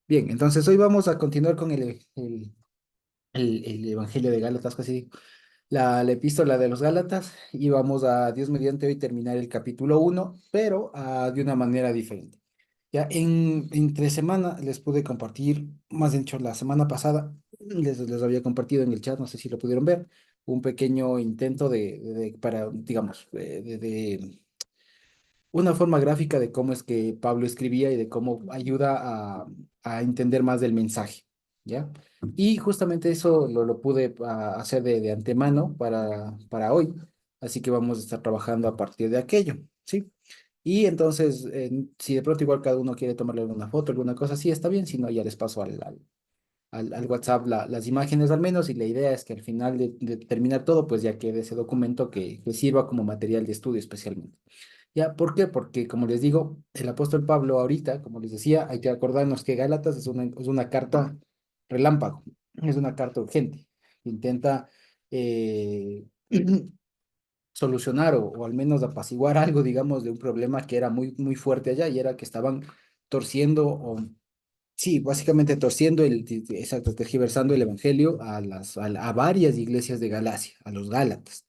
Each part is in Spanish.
Bien, entonces hoy vamos a continuar con el Evangelio de Gálatas, casi la epístola de los Gálatas, y vamos a, Dios mediante, hoy terminar el capítulo 1, pero de una manera diferente. Ya entre semana les pude compartir, más de hecho la semana pasada les había compartido en el chat, no sé si lo pudieron ver, un pequeño intento para, digamos, una forma gráfica de cómo es que Pablo escribía y de cómo ayuda a entender más del mensaje, ¿ya? Y justamente eso lo pude hacer de antemano para hoy, así que vamos a estar trabajando a partir de aquello, ¿sí? Y entonces, si de pronto igual cada uno quiere tomarle alguna foto, alguna cosa así, está bien, si no, ya les paso al WhatsApp las imágenes al menos, y la idea es que al final de terminar todo, pues ya quede ese documento que sirva como material de estudio especialmente. ¿Ya? ¿Por qué? Porque, como les digo, el apóstol Pablo ahorita, como les decía, hay que acordarnos que Gálatas es una carta relámpago, es una carta urgente. Intenta eh, solucionar o al menos apaciguar algo, digamos, de un problema que era muy, muy fuerte allá, y era que estaban torciendo, o sí, básicamente torciendo, exacto, tergiversando el evangelio a varias iglesias de Galacia, a los Gálatas.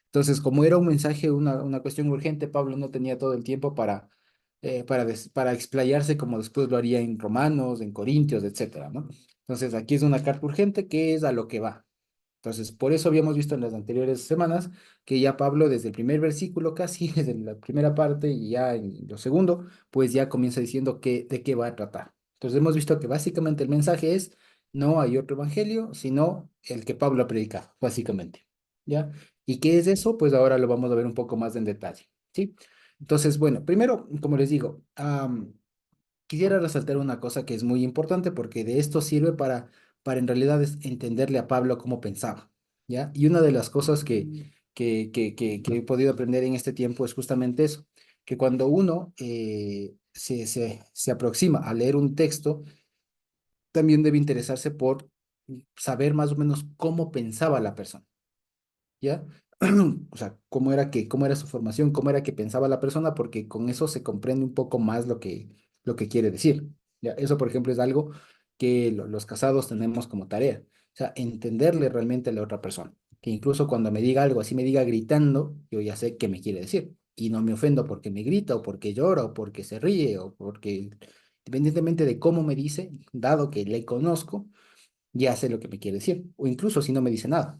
Entonces, como era un mensaje, una cuestión urgente, Pablo no tenía todo el tiempo para explayarse como después lo haría en Romanos, en Corintios, etcétera, ¿no? Entonces, aquí es una carta urgente que es a lo que va. Entonces, por eso habíamos visto en las anteriores semanas que ya Pablo, desde el primer versículo casi, desde la primera parte y ya en lo segundo, pues ya comienza diciendo de qué va a tratar. Entonces, hemos visto que básicamente el mensaje es: no hay otro evangelio, sino el que Pablo ha predicado, básicamente. ¿Ya? ¿Y qué es eso? Pues ahora lo vamos a ver un poco más en detalle, ¿sí? Entonces, bueno, primero, como les digo, quisiera resaltar una cosa que es muy importante, porque de esto sirve para en realidad entenderle a Pablo cómo pensaba, ¿ya? Y una de las cosas que he podido aprender en este tiempo es justamente eso, que cuando uno se aproxima a leer un texto, también debe interesarse por saber más o menos cómo pensaba la persona. ¿Ya? O sea, cómo era su formación, cómo era que pensaba la persona, porque con eso se comprende un poco más lo que quiere decir. ¿Ya? Eso, por ejemplo, es algo que los casados tenemos como tarea. O sea, entenderle realmente a la otra persona. Que incluso cuando me diga algo así, me diga gritando, yo ya sé qué me quiere decir. Y no me ofendo porque me grita, o porque llora, o porque se ríe, o porque, independientemente de cómo me dice, dado que le conozco, ya sé lo que me quiere decir. O incluso si no me dice nada.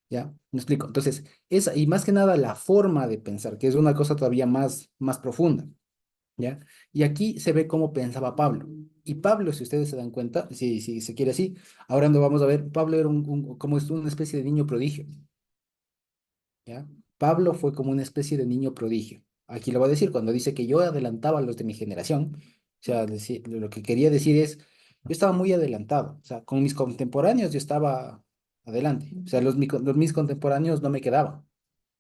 ¿Ya? Me explico. Entonces, esa, y más que nada la forma de pensar, que es una cosa todavía más profunda, ¿ya? Y aquí se ve cómo pensaba Pablo. Y Pablo, si ustedes se dan cuenta, si se quiere así, ahora no vamos a ver, Pablo era como es una especie de niño prodigio, ¿ya? Pablo fue como una especie de niño prodigio. Aquí lo va a decir cuando dice que yo adelantaba a los de mi generación. O sea, lo que quería decir es, yo estaba muy adelantado. O sea, con mis contemporáneos yo estaba adelante. O sea, mis contemporáneos no me quedaban. O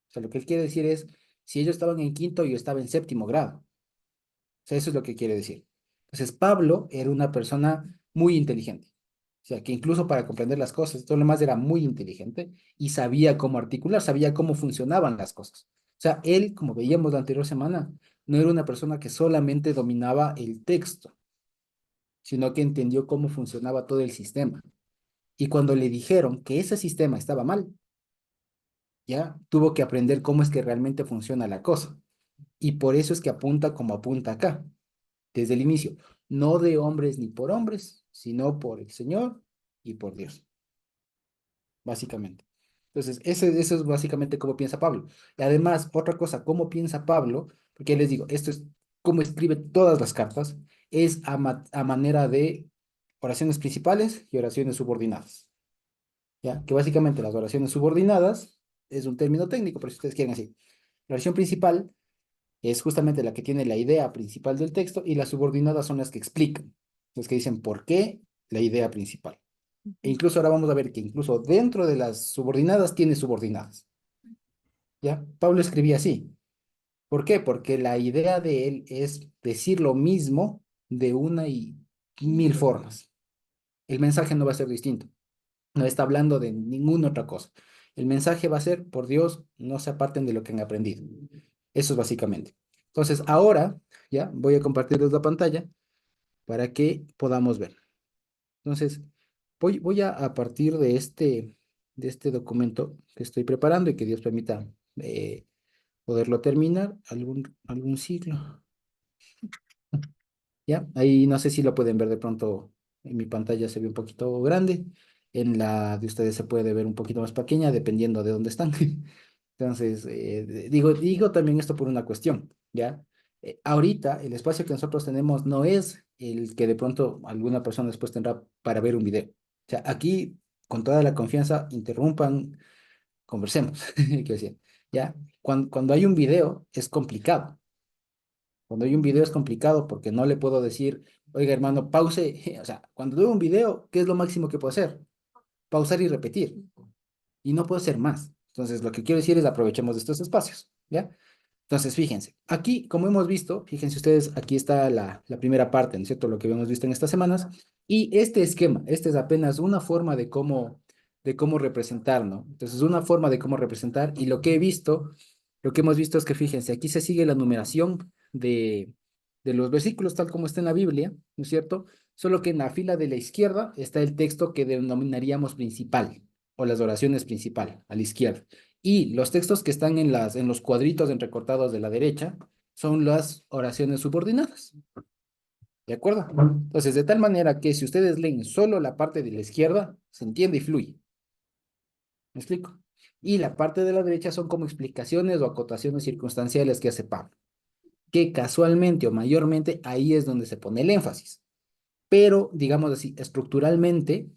sea, lo que él quiere decir es, si ellos estaban en quinto, yo estaba en séptimo grado. O sea, eso es lo que quiere decir. Entonces, Pablo era una persona muy inteligente. O sea, que incluso para comprender las cosas, todo lo demás era muy inteligente y sabía cómo articular, sabía cómo funcionaban las cosas. O sea, él, como veíamos la anterior semana, no era una persona que solamente dominaba el texto, sino que entendió cómo funcionaba todo el sistema. Y cuando le dijeron que ese sistema estaba mal, ya tuvo que aprender cómo es que realmente funciona la cosa. Y por eso es que apunta como apunta acá, desde el inicio, no de hombres ni por hombres, sino por el Señor y por Dios, básicamente. Entonces, eso es básicamente cómo piensa Pablo. Y además, otra cosa, cómo piensa Pablo, porque les digo, esto es cómo escribe todas las cartas, es a manera de oraciones principales y oraciones subordinadas. ¿Ya? Que básicamente las oraciones subordinadas es un término técnico, pero si ustedes quieren así. La oración principal es justamente la que tiene la idea principal del texto, y las subordinadas son las que explican, las que dicen por qué la idea principal. E incluso ahora vamos a ver que incluso dentro de las subordinadas tiene subordinadas. ¿Ya? Pablo escribía así. ¿Por qué? Porque la idea de él es decir lo mismo de una y mil formas. El mensaje no va a ser distinto. No está hablando de ninguna otra cosa. El mensaje va a ser: por Dios, no se aparten de lo que han aprendido. Eso es básicamente. Entonces, ahora, ya voy a compartirles la pantalla para que podamos ver. Entonces, voy a partir de este documento que estoy preparando y que Dios permita poderlo terminar algún siglo. ¿Ya? Ahí no sé si lo pueden ver de pronto, en mi pantalla se ve un poquito grande, en la de ustedes se puede ver un poquito más pequeña, dependiendo de dónde están. Entonces, digo también esto por una cuestión, ¿ya? Ahorita el espacio que nosotros tenemos no es el que de pronto alguna persona después tendrá para ver un video. O sea, aquí, con toda la confianza, interrumpan, conversemos, quiero decir, ¿ya? Cuando hay un video es complicado. Cuando hay un video es complicado porque no le puedo decir, oiga, hermano, pause. O sea, cuando veo un video, ¿qué es lo máximo que puedo hacer? Pausar y repetir. Y no puedo hacer más. Entonces, lo que quiero decir es aprovechemos de estos espacios, ¿ya? Entonces, fíjense, aquí, como hemos visto, fíjense ustedes, aquí está la primera parte, ¿no es cierto? Lo que hemos visto en estas semanas. Y este esquema, este es apenas una forma de cómo representar, ¿no? Entonces, una forma de cómo representar. Y lo que he visto, lo que hemos visto es que, fíjense, aquí se sigue la numeración de los versículos tal como está en la Biblia, ¿no es cierto? Solo que en la fila de la izquierda está el texto que denominaríamos principal, o las oraciones principal, a la izquierda. Y los textos que están en los cuadritos entrecortados de la derecha son las oraciones subordinadas. ¿De acuerdo? Entonces, de tal manera que si ustedes leen solo la parte de la izquierda, se entiende y fluye. ¿Me explico? Y la parte de la derecha son como explicaciones o acotaciones circunstanciales que hace Pablo, que casualmente o mayormente ahí es donde se pone el énfasis. Pero, digamos así, estructuralmente,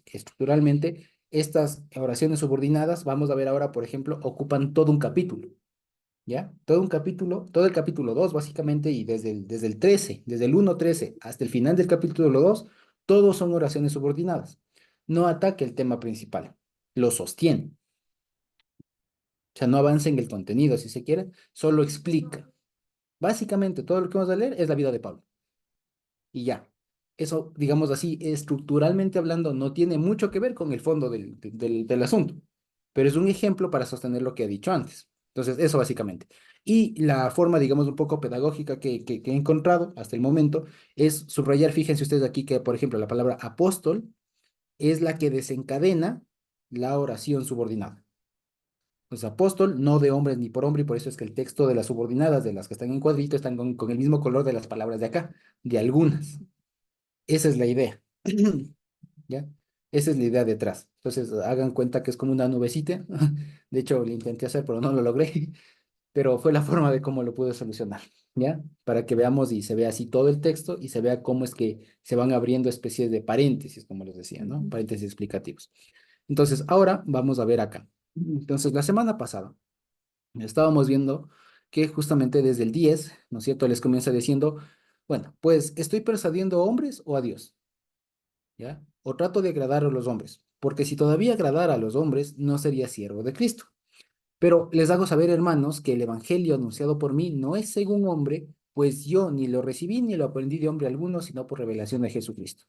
estas oraciones subordinadas, vamos a ver ahora, por ejemplo, ocupan todo un capítulo. ¿Ya? Todo un capítulo, todo el capítulo 2 básicamente, y desde el 13 desde el 1:13 hasta el final del capítulo 2 todos son oraciones subordinadas. No ataca el tema principal, lo sostiene. O sea, no avanza en el contenido, si se quiere, solo explica. Básicamente, todo lo que vamos a leer es la vida de Pablo. Y ya. Eso, digamos así, estructuralmente hablando, no tiene mucho que ver con el fondo del asunto, pero es un ejemplo para sostener lo que he dicho antes. Entonces, eso básicamente. Y la forma, digamos, un poco pedagógica que he encontrado hasta el momento es subrayar, fíjense ustedes aquí que, por ejemplo, la palabra apóstol es la que desencadena la oración subordinada. Pues apóstol, no de hombres ni por hombre, y por eso es que el texto de las subordinadas, de las que están en cuadrito, están con el mismo color de las palabras de acá, de algunas. Esa es la idea. ¿Ya? Esa es la idea detrás. Entonces, hagan cuenta que es como una nubecita. De hecho, lo intenté hacer, pero no lo logré. Pero fue la forma de cómo lo pude solucionar, ¿ya? Para que veamos y se vea así todo el texto y se vea cómo es que se van abriendo especies de paréntesis, como les decía, ¿no? Paréntesis explicativos. Entonces, ahora vamos a ver acá. Entonces, la semana pasada estábamos viendo que justamente desde el 10, ¿no es cierto? Les comienza diciendo, bueno, pues, ¿estoy persuadiendo a hombres o a Dios? ¿Ya? O trato de agradar a los hombres, porque si todavía agradara a los hombres, no sería siervo de Cristo. Pero les hago saber, hermanos, que el evangelio anunciado por mí no es según hombre, pues yo ni lo recibí ni lo aprendí de hombre alguno, sino por revelación de Jesucristo.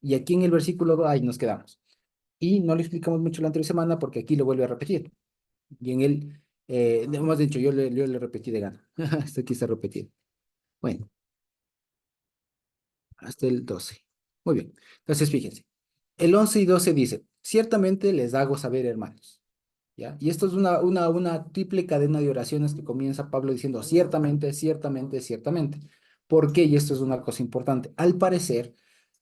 Y aquí en el versículo, ahí nos quedamos. Y no lo explicamos mucho la anterior semana porque aquí lo vuelve a repetir. Y en él, hemos dicho, yo le repetí de gana. Esto aquí está repetido. Bueno, hasta el 12. Muy bien. Entonces, fíjense. El 11 y 12 dice, ciertamente les hago saber, hermanos. ¿Ya? Y esto es una triple cadena de oraciones que comienza Pablo diciendo, ciertamente, ciertamente, ciertamente. ¿Por qué? Y esto es una cosa importante. Al parecer,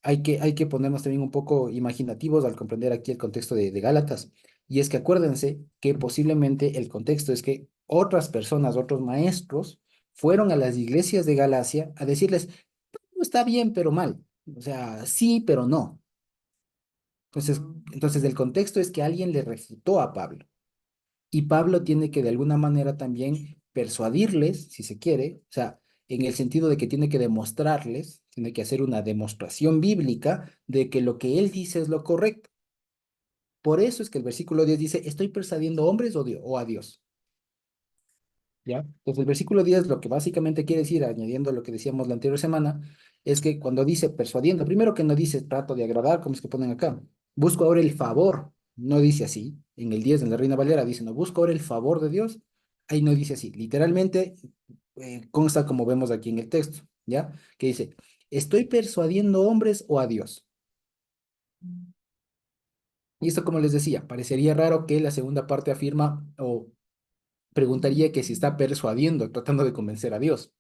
hay que ponernos también un poco imaginativos al comprender aquí el contexto de Gálatas. Y es que acuérdense que posiblemente el contexto es que otras personas, otros maestros, fueron a las iglesias de Galacia a decirles, no está bien, pero mal. O sea, sí, pero no. Entonces el contexto es que alguien le refutó a Pablo. Y Pablo tiene que de alguna manera también persuadirles, si se quiere, o sea, en el sentido de que tiene que demostrarles, tiene que hacer una demostración bíblica de que lo que él dice es lo correcto. Por eso es que el versículo 10 dice, estoy persuadiendo hombres o a Dios. ¿Ya? Entonces el versículo 10 lo que básicamente quiere decir, añadiendo lo que decíamos la anterior semana, es que cuando dice persuadiendo, primero que no dice trato de agradar, como es que ponen acá, busco ahora el favor, no dice así, en el 10 en la Reina Valera dice, no, busco ahora el favor de Dios, ahí no dice así, literalmente consta como vemos aquí en el texto, ¿ya? Que dice, ¿Estoy persuadiendo hombres o a Dios? Y esto, como les decía, parecería raro que la segunda parte afirma o preguntaría que si está persuadiendo, tratando de convencer a Dios.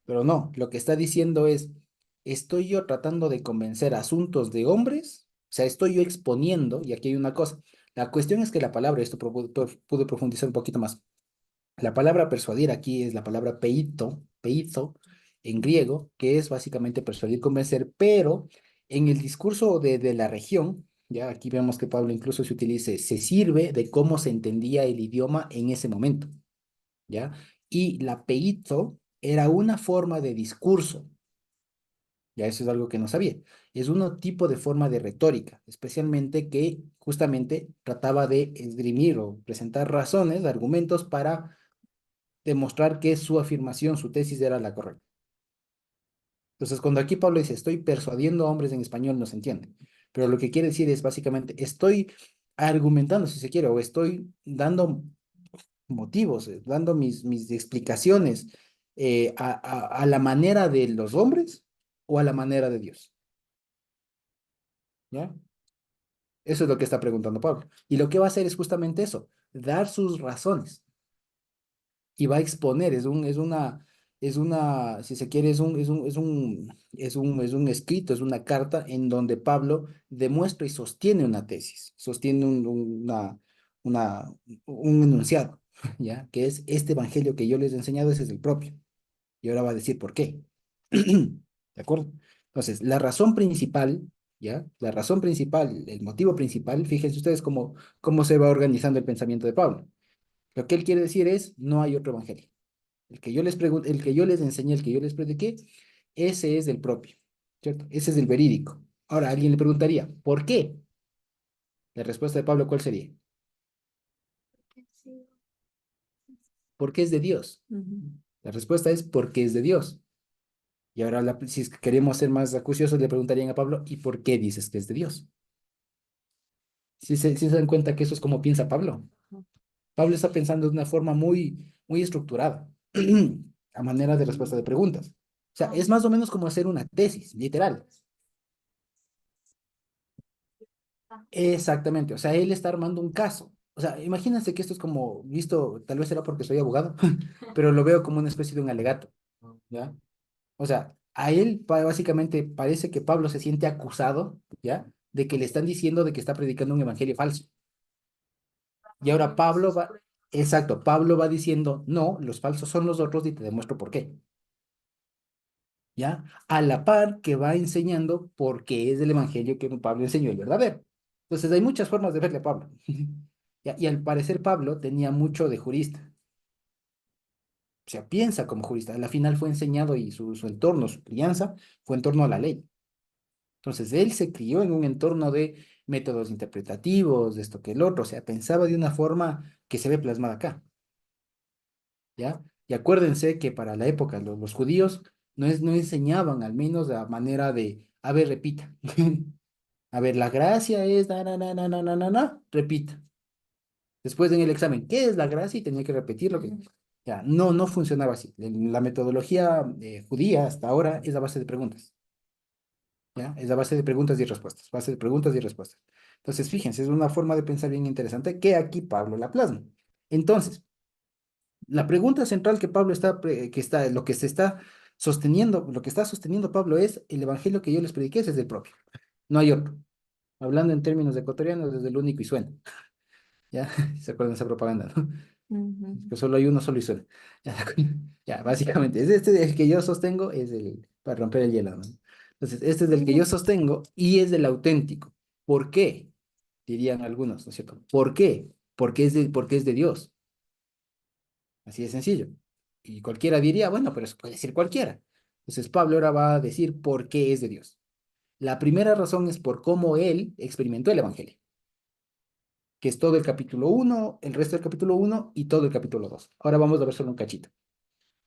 Pero no, lo que está diciendo es, ¿estoy yo tratando de convencer asuntos de hombres? O sea, estoy yo exponiendo, y aquí hay una cosa. La cuestión es que la palabra, esto pude profundizar un poquito más. La palabra persuadir aquí es la palabra peito en griego, que es básicamente persuadir, convencer, pero en el discurso de la región, ya aquí vemos que Pablo incluso se sirve de cómo se entendía el idioma en ese momento, ¿ya? Y la peito era una forma de discurso, ya eso es algo que no sabía. Es un tipo de forma de retórica, especialmente que justamente trataba de esgrimir o presentar razones, argumentos para demostrar que su afirmación, su tesis era la correcta. Entonces, cuando aquí Pablo dice, estoy persuadiendo a hombres en español, no se entiende. Pero lo que quiere decir es básicamente, estoy argumentando, si se quiere, o estoy dando motivos, dando mis explicaciones a la manera de los hombres o a la manera de Dios. ¿Ya? Eso es lo que está preguntando Pablo. Y lo que va a hacer es justamente eso, dar sus razones. Y va a exponer, si se quiere, es un escrito, es una carta en donde Pablo demuestra y sostiene una tesis, sostiene una, un enunciado, ¿ya? Que es este evangelio que yo les he enseñado, ese es el propio. Y ahora va a decir por qué. ¿De acuerdo? Entonces, la razón principal, ¿ya? La razón principal, el motivo principal, fíjense ustedes cómo se va organizando el pensamiento de Pablo. Lo que él quiere decir es, no hay otro evangelio. El que yo les enseñé, el que yo les prediqué, ese es el propio, ¿cierto? Ese es el verídico. Ahora, alguien le preguntaría, ¿por qué? La respuesta de Pablo, ¿cuál sería? Porque es de Dios. La respuesta es porque es de Dios. Y ahora, si es que queremos ser más acuciosos, le preguntarían a Pablo, ¿y por qué dices que es de Dios? Si se dan cuenta que eso es como piensa Pablo. Pablo está pensando de una forma muy estructurada, a manera de respuesta de preguntas. O sea, es más o menos como hacer una tesis, literal. Exactamente, o sea, él está armando un caso. O sea, imagínense que esto es como, visto, tal vez será porque soy abogado, pero lo veo como una especie de un alegato, ¿ya? O sea, a él básicamente parece que Pablo se siente acusado, ¿ya? De que le están diciendo de que está predicando un evangelio falso. Y ahora exacto, Pablo va diciendo, no, los falsos son los otros y te demuestro por qué, ¿ya? A la par que va enseñando por qué es el evangelio que Pablo enseñó el verdadero. Entonces hay muchas formas de verle a Pablo. ¿Ya? Y al parecer Pablo tenía mucho de jurista, o sea, piensa como jurista. A la final fue enseñado y su entorno, su crianza, fue en torno a la ley. Entonces él se crió en un entorno de métodos interpretativos, de esto que el otro, o sea, pensaba de una forma que se ve plasmada acá. ¿Ya? Y acuérdense que para la época los judíos no enseñaban al menos la manera de, a ver, repita. A ver, la gracia es, repita. Después en el examen, ¿qué es la gracia? Y tenía que repetir lo que... Ya, no funcionaba así. La metodología judía hasta ahora es a base de preguntas, ¿ya? Es a base de preguntas y respuestas, base de preguntas y respuestas. Entonces, fíjense, es una forma de pensar bien interesante que aquí Pablo la plasma. Entonces, la pregunta central que Pablo lo que se está sosteniendo, lo que está sosteniendo Pablo es el evangelio que yo les prediqué, ese es el propio. No hay otro. Hablando en términos ecuatorianos, es el único y suena. ¿Ya? ¿Se acuerdan de esa propaganda, no? Que solo hay uno, solo y suena. Ya, ya, básicamente, es este el que yo sostengo, es el, para romper el hielo, ¿no? Entonces, este es el que yo sostengo y es el auténtico. ¿Por qué? Dirían algunos, ¿no es cierto? ¿Por qué? Porque es de Dios. Así de sencillo. Y cualquiera diría, bueno, pero eso puede decir cualquiera. Entonces Pablo ahora va a decir por qué es de Dios. La primera razón es por cómo él experimentó el Evangelio, que es todo el capítulo uno, el resto del capítulo uno y todo el capítulo 2. Ahora vamos a ver solo un cachito,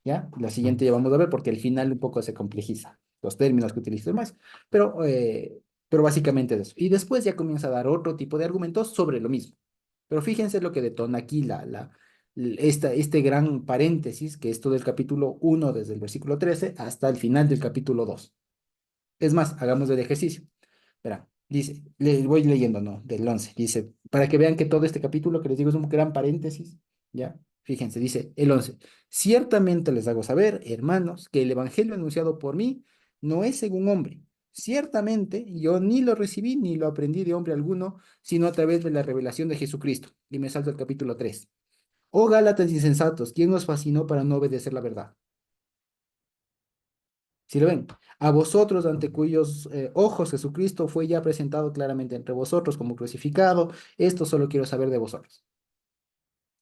¿ya? La siguiente ya vamos a ver porque al final un poco se complejiza los términos que utilizo más, pero básicamente es eso. Y después ya comienza a dar otro tipo de argumentos sobre lo mismo. Pero fíjense lo que detona aquí este gran paréntesis, que es todo el capítulo uno desde el versículo 13 hasta el final del capítulo 2. Es más, hagamos el ejercicio. Espera, dice, le voy leyendo, ¿no? Del 11. Dice, para que vean que todo este capítulo que les digo es un gran paréntesis, ¿ya? Fíjense, dice el 11. Ciertamente les hago saber, hermanos, que el evangelio anunciado por mí no es según hombre. Ciertamente yo ni lo recibí ni lo aprendí de hombre alguno, sino a través de la revelación de Jesucristo. Y me salto al capítulo 3. Oh Gálatas insensatos, ¿quién os fascinó para no obedecer la verdad? Si lo ven, a vosotros ante cuyos ojos Jesucristo fue ya presentado claramente entre vosotros como crucificado, esto solo quiero saber de vosotros.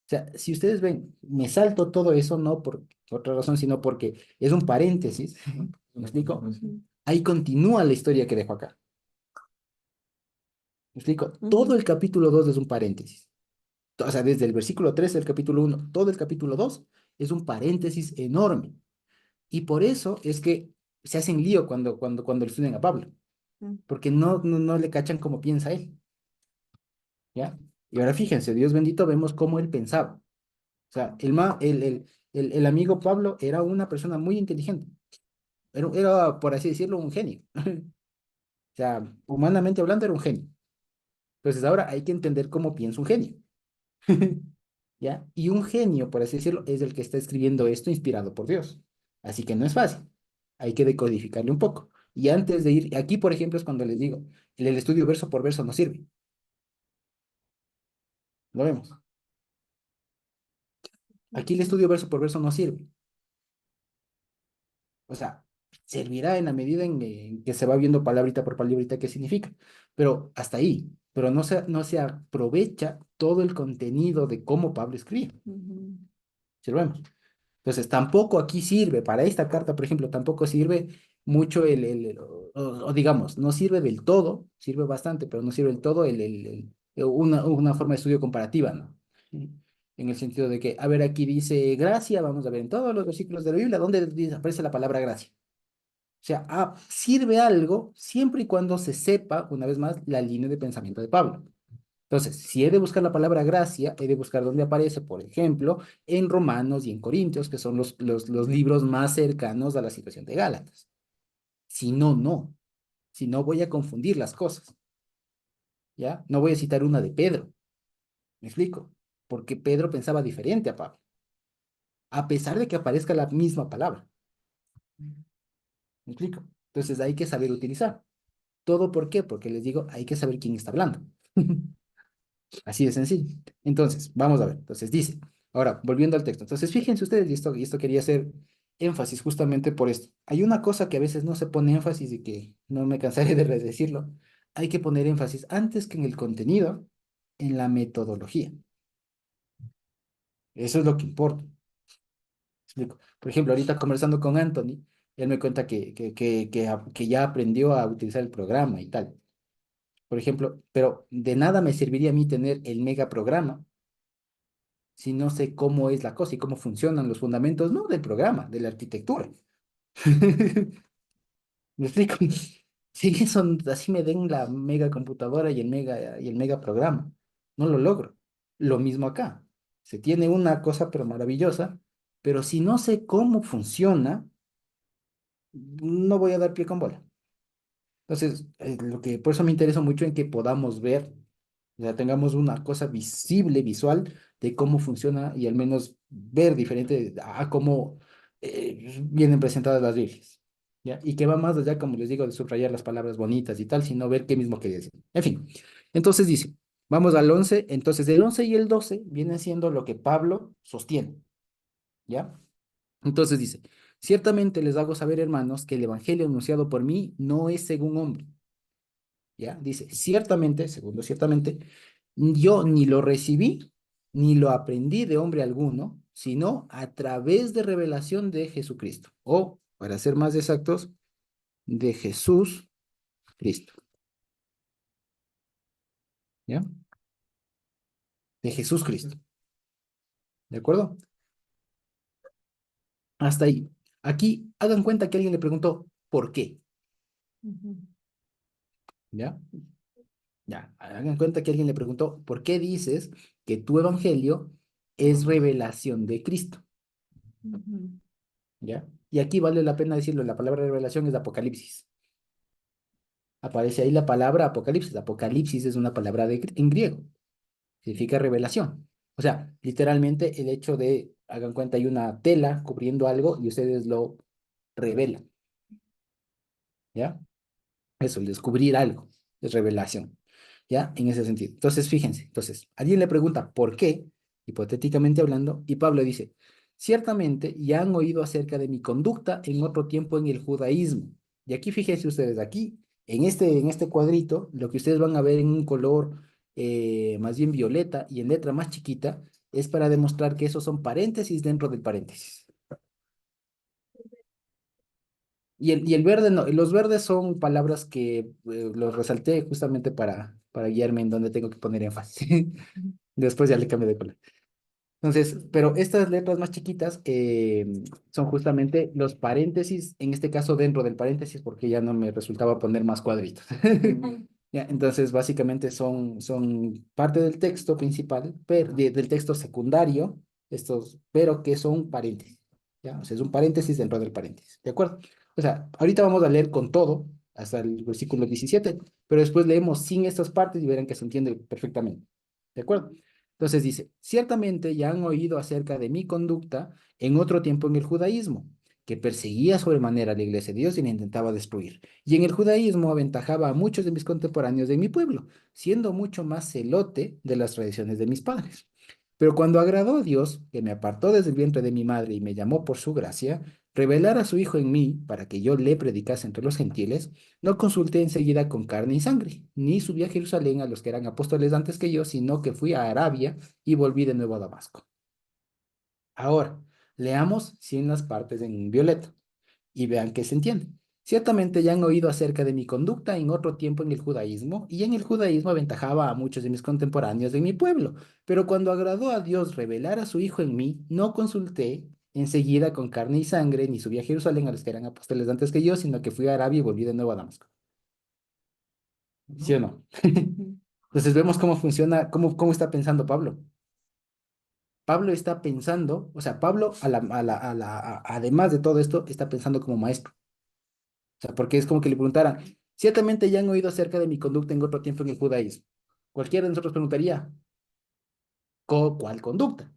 O sea, si ustedes ven, me salto todo eso no por otra razón, sino porque es un paréntesis. ¿Me explico? Ahí continúa la historia que dejo acá. ¿Me explico? Todo el capítulo 2 es un paréntesis. O sea, desde el versículo 3 del capítulo uno, todo el capítulo 2 es un paréntesis enorme. Y por eso es que se hacen lío cuando le estudian a Pablo, porque no le cachan como piensa él, ¿ya? Y ahora fíjense, Dios bendito, vemos cómo él pensaba. O sea, el amigo Pablo era una persona muy inteligente, era, por así decirlo, un genio. O sea, humanamente hablando, era un genio. Entonces ahora hay que entender cómo piensa un genio, ¿ya? Y un genio, por así decirlo, es el que está escribiendo esto inspirado por Dios. Así que no es fácil. Hay que decodificarle un poco. Y antes de ir, aquí, por ejemplo, es cuando les digo, el estudio verso por verso no sirve. Lo vemos. Aquí el estudio verso por verso no sirve. O sea, servirá en la medida en que se va viendo palabrita por palabrita qué significa. Pero hasta ahí. Pero no se aprovecha todo el contenido de cómo Pablo escribe. ¿Sí lo vemos? Entonces, tampoco aquí sirve, para esta carta, por ejemplo, tampoco sirve mucho o digamos, no sirve del todo, sirve bastante, pero no sirve del todo una forma de estudio comparativa, ¿no? Sí. En el sentido de que, a ver, aquí dice gracia, vamos a ver en todos los versículos de la Biblia, ¿dónde aparece la palabra gracia? O sea, sirve algo siempre y cuando se sepa, una vez más, la línea de pensamiento de Pablo. Entonces, si he de buscar la palabra gracia, he de buscar dónde aparece, por ejemplo, en Romanos y en Corintios, que son los libros más cercanos a la situación de Gálatas. Si no, no. Si no, voy a confundir las cosas, ¿ya? No voy a citar una de Pedro, ¿me explico? Porque Pedro pensaba diferente a Pablo, a pesar de que aparezca la misma palabra, ¿me explico? Entonces hay que saber utilizar. ¿Todo por qué? Porque les digo, hay que saber quién está hablando. Así de sencillo. Entonces, vamos a ver. Entonces dice, ahora, volviendo al texto. Entonces, fíjense ustedes, y esto quería hacer énfasis justamente por esto. Hay una cosa que a veces no se pone énfasis y que no me cansaré de decirlo. Hay que poner énfasis antes que en el contenido, en la metodología. Eso es lo que importa. Explico. Por ejemplo, ahorita conversando con Anthony, él me cuenta que ya aprendió a utilizar el programa y tal. Por ejemplo, pero de nada me serviría a mí tener el mega programa si no sé cómo es la cosa y cómo funcionan los fundamentos, no del programa, de la arquitectura. ¿Me explico? Si eso, así me den la mega computadora y el mega programa, no lo logro. Lo mismo acá. Se tiene una cosa pero maravillosa, pero si no sé cómo funciona, no voy a dar pie con bola. Entonces, por eso me interesa mucho en que podamos ver, o sea, tengamos una cosa visible, visual, de cómo funciona y al menos ver diferente a cómo vienen presentadas las Biblias. ¿Ya? Y que va más allá, como les digo, de subrayar las palabras bonitas y tal, sino ver qué mismo quería decir. En fin, entonces dice, vamos al 11. Entonces el 11 y el 12 vienen siendo lo que Pablo sostiene, ¿ya? Entonces dice, ciertamente les hago saber, hermanos, que el evangelio anunciado por mí no es según hombre. ¿Ya? Dice, ciertamente, segundo, ciertamente, yo ni lo recibí, ni lo aprendí de hombre alguno, sino a través de revelación de Jesucristo. O, para ser más exactos, de Jesús Cristo. ¿Ya? De Jesús Cristo. ¿De acuerdo? Hasta ahí. Aquí, hagan cuenta que alguien le preguntó, ¿por qué? ¿Ya? Ya, hagan cuenta que alguien le preguntó, ¿por qué dices que tu evangelio es revelación de Cristo? ¿Ya? Y aquí vale la pena decirlo, la palabra revelación es Apocalipsis. aparece ahí la palabra Apocalipsis. Apocalipsis es una palabra en griego, significa revelación. O sea, literalmente el hecho de, hagan cuenta, hay una tela cubriendo algo y ustedes lo revelan, ¿ya? Eso, el descubrir algo, es revelación, ¿ya? En ese sentido. Entonces, fíjense, entonces, alguien le pregunta por qué, hipotéticamente hablando, y Pablo dice, ciertamente ya han oído acerca de mi conducta en otro tiempo en el judaísmo. Y aquí fíjense ustedes, aquí, en este cuadrito, lo que ustedes van a ver en un color más bien violeta y en letra más chiquita, es para demostrar que esos son paréntesis dentro del paréntesis. Y el verde no, los verdes son palabras que los resalté justamente para guiarme en donde tengo que poner énfasis. Después ya le cambio de color. Entonces, pero estas letras más chiquitas son justamente los paréntesis, en este caso dentro del paréntesis, porque ya no me resultaba poner más cuadritos. Ya, entonces, básicamente son parte del texto principal, del texto secundario, pero que son paréntesis. ¿Ya? O sea, es un paréntesis dentro del paréntesis. ¿De acuerdo? O sea, ahorita vamos a leer con todo, hasta el versículo 17, pero después leemos sin estas partes y verán que se entiende perfectamente. ¿De acuerdo? Entonces dice, ciertamente ya han oído acerca de mi conducta en otro tiempo en el judaísmo, que perseguía sobremanera a la iglesia de Dios y la intentaba destruir. Y en el judaísmo aventajaba a muchos de mis contemporáneos de mi pueblo, siendo mucho más celote de las tradiciones de mis padres. Pero cuando agradó a Dios, que me apartó desde el vientre de mi madre y me llamó por su gracia, revelar a su Hijo en mí para que yo le predicase entre los gentiles, no consulté enseguida con carne y sangre, ni subí a Jerusalén a los que eran apóstoles antes que yo, sino que fui a Arabia y volví de nuevo a Damasco. Ahora, leamos sin las partes en violeta y vean qué se entiende. Ciertamente ya han oído acerca de mi conducta en otro tiempo en el judaísmo, y en el judaísmo aventajaba a muchos de mis contemporáneos de mi pueblo, pero cuando agradó a Dios revelar a su Hijo en mí, no consulté enseguida con carne y sangre, ni subí a Jerusalén a los que eran apóstoles antes que yo, sino que fui a Arabia y volví de nuevo a Damasco. ¿Sí o no? Entonces vemos cómo funciona, cómo está pensando Pablo. Pablo está pensando, o sea, Pablo, además de todo esto, está pensando como maestro. O sea, porque es como que le preguntaran, ciertamente ya han oído acerca de mi conducta en otro tiempo en el judaísmo. Cualquiera de nosotros preguntaría, ¿cuál conducta?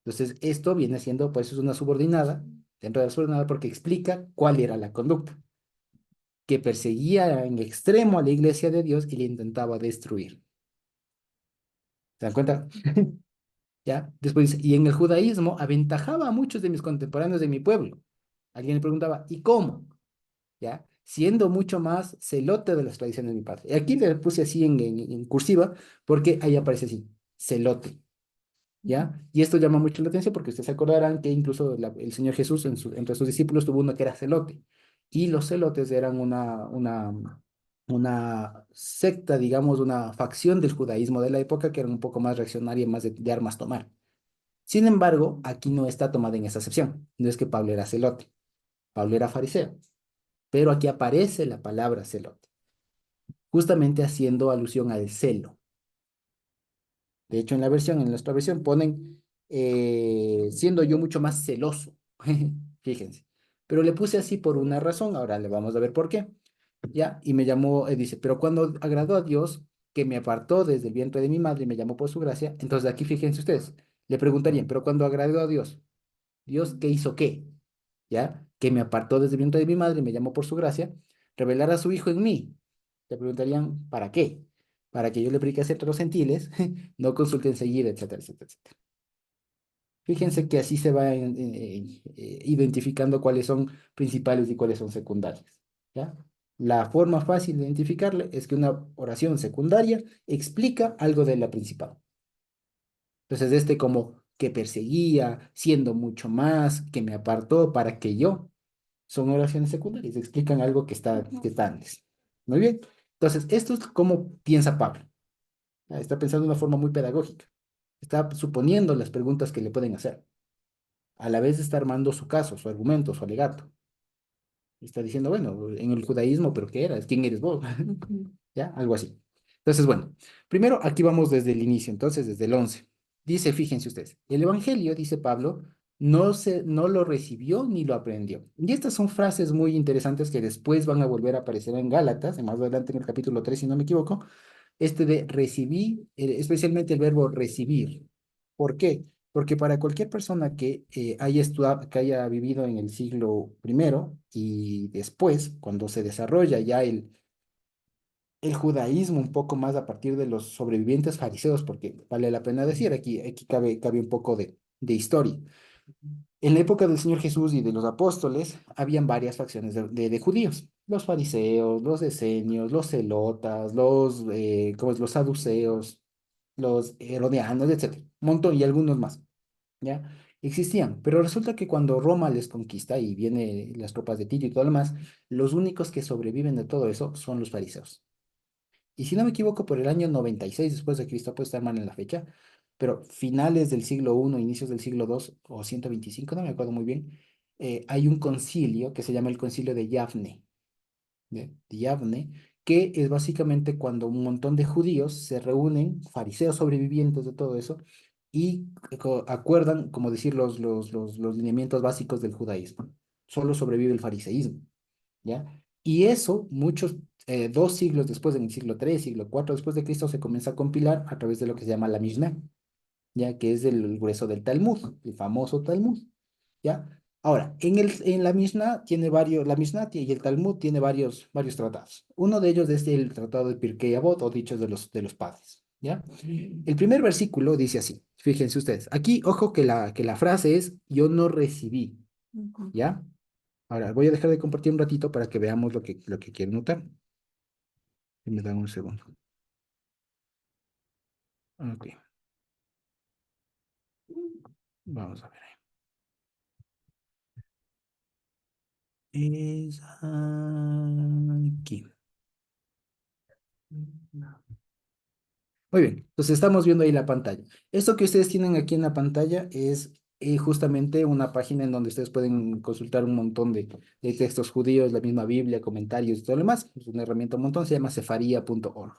Entonces, esto viene siendo, pues, es una subordinada, dentro de la subordinada, porque explica cuál era la conducta, que perseguía en extremo a la iglesia de Dios y le intentaba destruir. ¿Se dan cuenta? ¿Ya? Después dice, y en el judaísmo aventajaba a muchos de mis contemporáneos de mi pueblo. Alguien le preguntaba, ¿y cómo? ¿Ya? Siendo mucho más celote de las tradiciones de mi padre. Y aquí le puse así en cursiva, porque ahí aparece así, celote, ¿ya? Y esto llama mucho la atención porque ustedes se acordarán que incluso el Señor Jesús entre sus discípulos tuvo uno que era celote. Y los celotes eran una secta, digamos, una facción del judaísmo de la época que era un poco más reaccionaria, más de armas tomar. Sin embargo, aquí no está tomada en esa acepción. No es que Pablo era celote, Pablo era fariseo, pero aquí aparece la palabra celote, justamente haciendo alusión al celo. De hecho, en nuestra versión ponen, siendo yo mucho más celoso, fíjense. Pero le puse así por una razón, ahora le vamos a ver por qué. ¿Ya? Y me llamó, dice, pero cuando agradó a Dios, que me apartó desde el vientre de mi madre y me llamó por su gracia, entonces aquí fíjense ustedes, le preguntarían, pero cuando agradó a Dios, ¿Dios qué hizo qué? ¿Ya? Que me apartó desde el vientre de mi madre y me llamó por su gracia, revelar a su Hijo en mí. Te preguntarían, ¿para qué? Para que yo le predicase entre los gentiles, no consulte enseguida, etcétera, etcétera, etcétera. Fíjense que así se va identificando cuáles son principales y cuáles son secundarias. ¿Ya? La forma fácil de identificarle es que una oración secundaria explica algo de la principal. Entonces, como que perseguía, siendo mucho más, que me apartó para que yo, son oraciones secundarias, explican algo que está antes. Muy bien. Entonces, esto es cómo piensa Pablo. Está pensando de una forma muy pedagógica. Está suponiendo las preguntas que le pueden hacer. A la vez está armando su caso, su argumento, su alegato. Está diciendo, bueno, en el judaísmo, ¿pero qué eras? ¿Quién eres vos? ¿Ya? Algo así. Entonces, bueno, primero aquí vamos desde el inicio, entonces desde el 11. Dice, fíjense ustedes, el Evangelio, dice Pablo, no lo recibió ni lo aprendió. Y estas son frases muy interesantes que después van a volver a aparecer en Gálatas, más adelante en el capítulo 3 si no me equivoco, este de recibir, especialmente el verbo recibir. ¿Por qué? Porque para cualquier persona que haya estudiado, que haya vivido en el siglo primero y después, cuando se desarrolla ya el judaísmo un poco más a partir de los sobrevivientes fariseos, porque vale la pena decir, aquí cabe un poco de historia. En la época del Señor Jesús y de los apóstoles, habían varias facciones de judíos. Los fariseos, los esenios, los celotas, ¿cómo es? Los saduceos, los herodianos, etcétera. Un montón y algunos más, ¿ya? Existían. Pero resulta que cuando Roma les conquista y vienen las tropas de Tito y todo lo demás, los únicos que sobreviven de todo eso son los fariseos. Y si no me equivoco, por el año 96 después de Cristo, puede estar mal en la fecha, pero finales del siglo I, inicios del siglo II o 125 no me acuerdo muy bien, hay un concilio que se llama el Concilio de Yavne, de Yavne, que es básicamente cuando un montón de judíos se reúnen, fariseos sobrevivientes de todo eso, y acuerdan, como decir, los lineamientos básicos del judaísmo. Solo sobrevive el fariseísmo. ¿Ya? Y eso, dos siglos después, en el siglo III, siglo IV después de Cristo, se comienza a compilar a través de lo que se llama la Mishnah, ¿ya? Que es el grueso del Talmud, el famoso Talmud, ¿ya? Ahora, en la Mishnah la Mishnah y el Talmud tiene varios tratados. Uno de ellos es el tratado de Pirkei Avot, o dichos de los padres, ¿ya? El primer versículo dice así, fíjense ustedes, aquí, ojo que la frase es, yo no recibí, Ujú. ¿ya? Ahora, voy a dejar de compartir un ratito para que veamos lo que quiero notar. Y me dan un segundo. Ok, vamos a ver. Es aquí. Muy bien, entonces estamos viendo ahí la pantalla. Esto que ustedes tienen aquí en la pantalla es justamente una página en donde ustedes pueden consultar un montón de textos judíos, la misma Biblia, comentarios y todo lo demás. Es una herramienta un montón, se llama sefaria.org.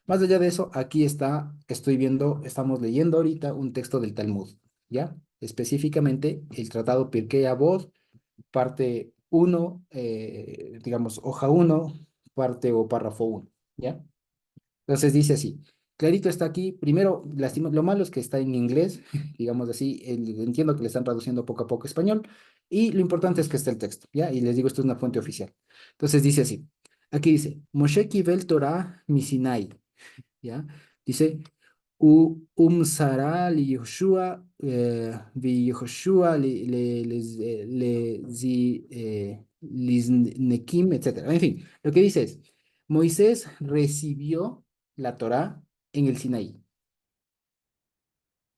Más allá de eso, aquí estamos leyendo ahorita un texto del Talmud, ¿ya? Específicamente el tratado Pirkei Avot, parte uno, digamos, hoja uno, parte o párrafo uno, ¿ya? Entonces dice así, clarito está aquí, primero, lo malo es que está en inglés, digamos así, entiendo que le están traduciendo poco a poco a español, y lo importante es que está el texto, ¿ya? Y les digo, esto es una fuente oficial. Entonces dice así, aquí dice, Moshe kivel Torah misinai, ¿ya? Dice, Umsara li Yehoshua, vi Yehoshua liznekim, etcétera. En fin, lo que dice es, Moisés recibió la Torá en el Sinaí.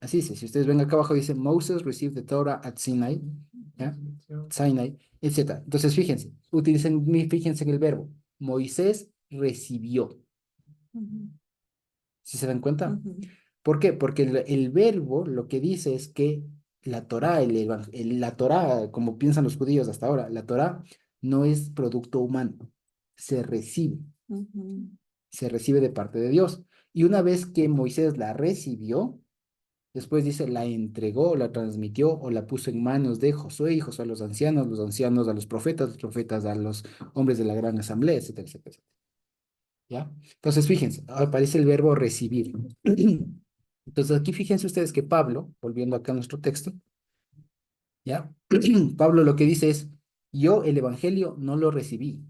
Así dice, si ustedes ven acá abajo dice, Moses received the Torah at Sinai, ¿ya? Sinai, etcétera. Entonces, fíjense en el verbo, Moisés recibió. Ujú. ¿Sí se dan cuenta? Ujú. ¿Por qué? Porque el verbo lo que dice es que la Torá, la Torá, como piensan los judíos hasta ahora, la Torá no es producto humano, se recibe, Ujú. se recibe de parte de Dios. Y una vez que Moisés la recibió, después dice, la entregó, la transmitió o la puso en manos de Josué y Josué a los ancianos a los profetas a los hombres de la gran asamblea, etcétera, etcétera, etcétera. ¿Ya? Entonces, fíjense, aparece el verbo recibir. Entonces, aquí fíjense ustedes que Pablo, volviendo acá a nuestro texto, ¿ya? Pablo lo que dice es, yo el evangelio no lo recibí,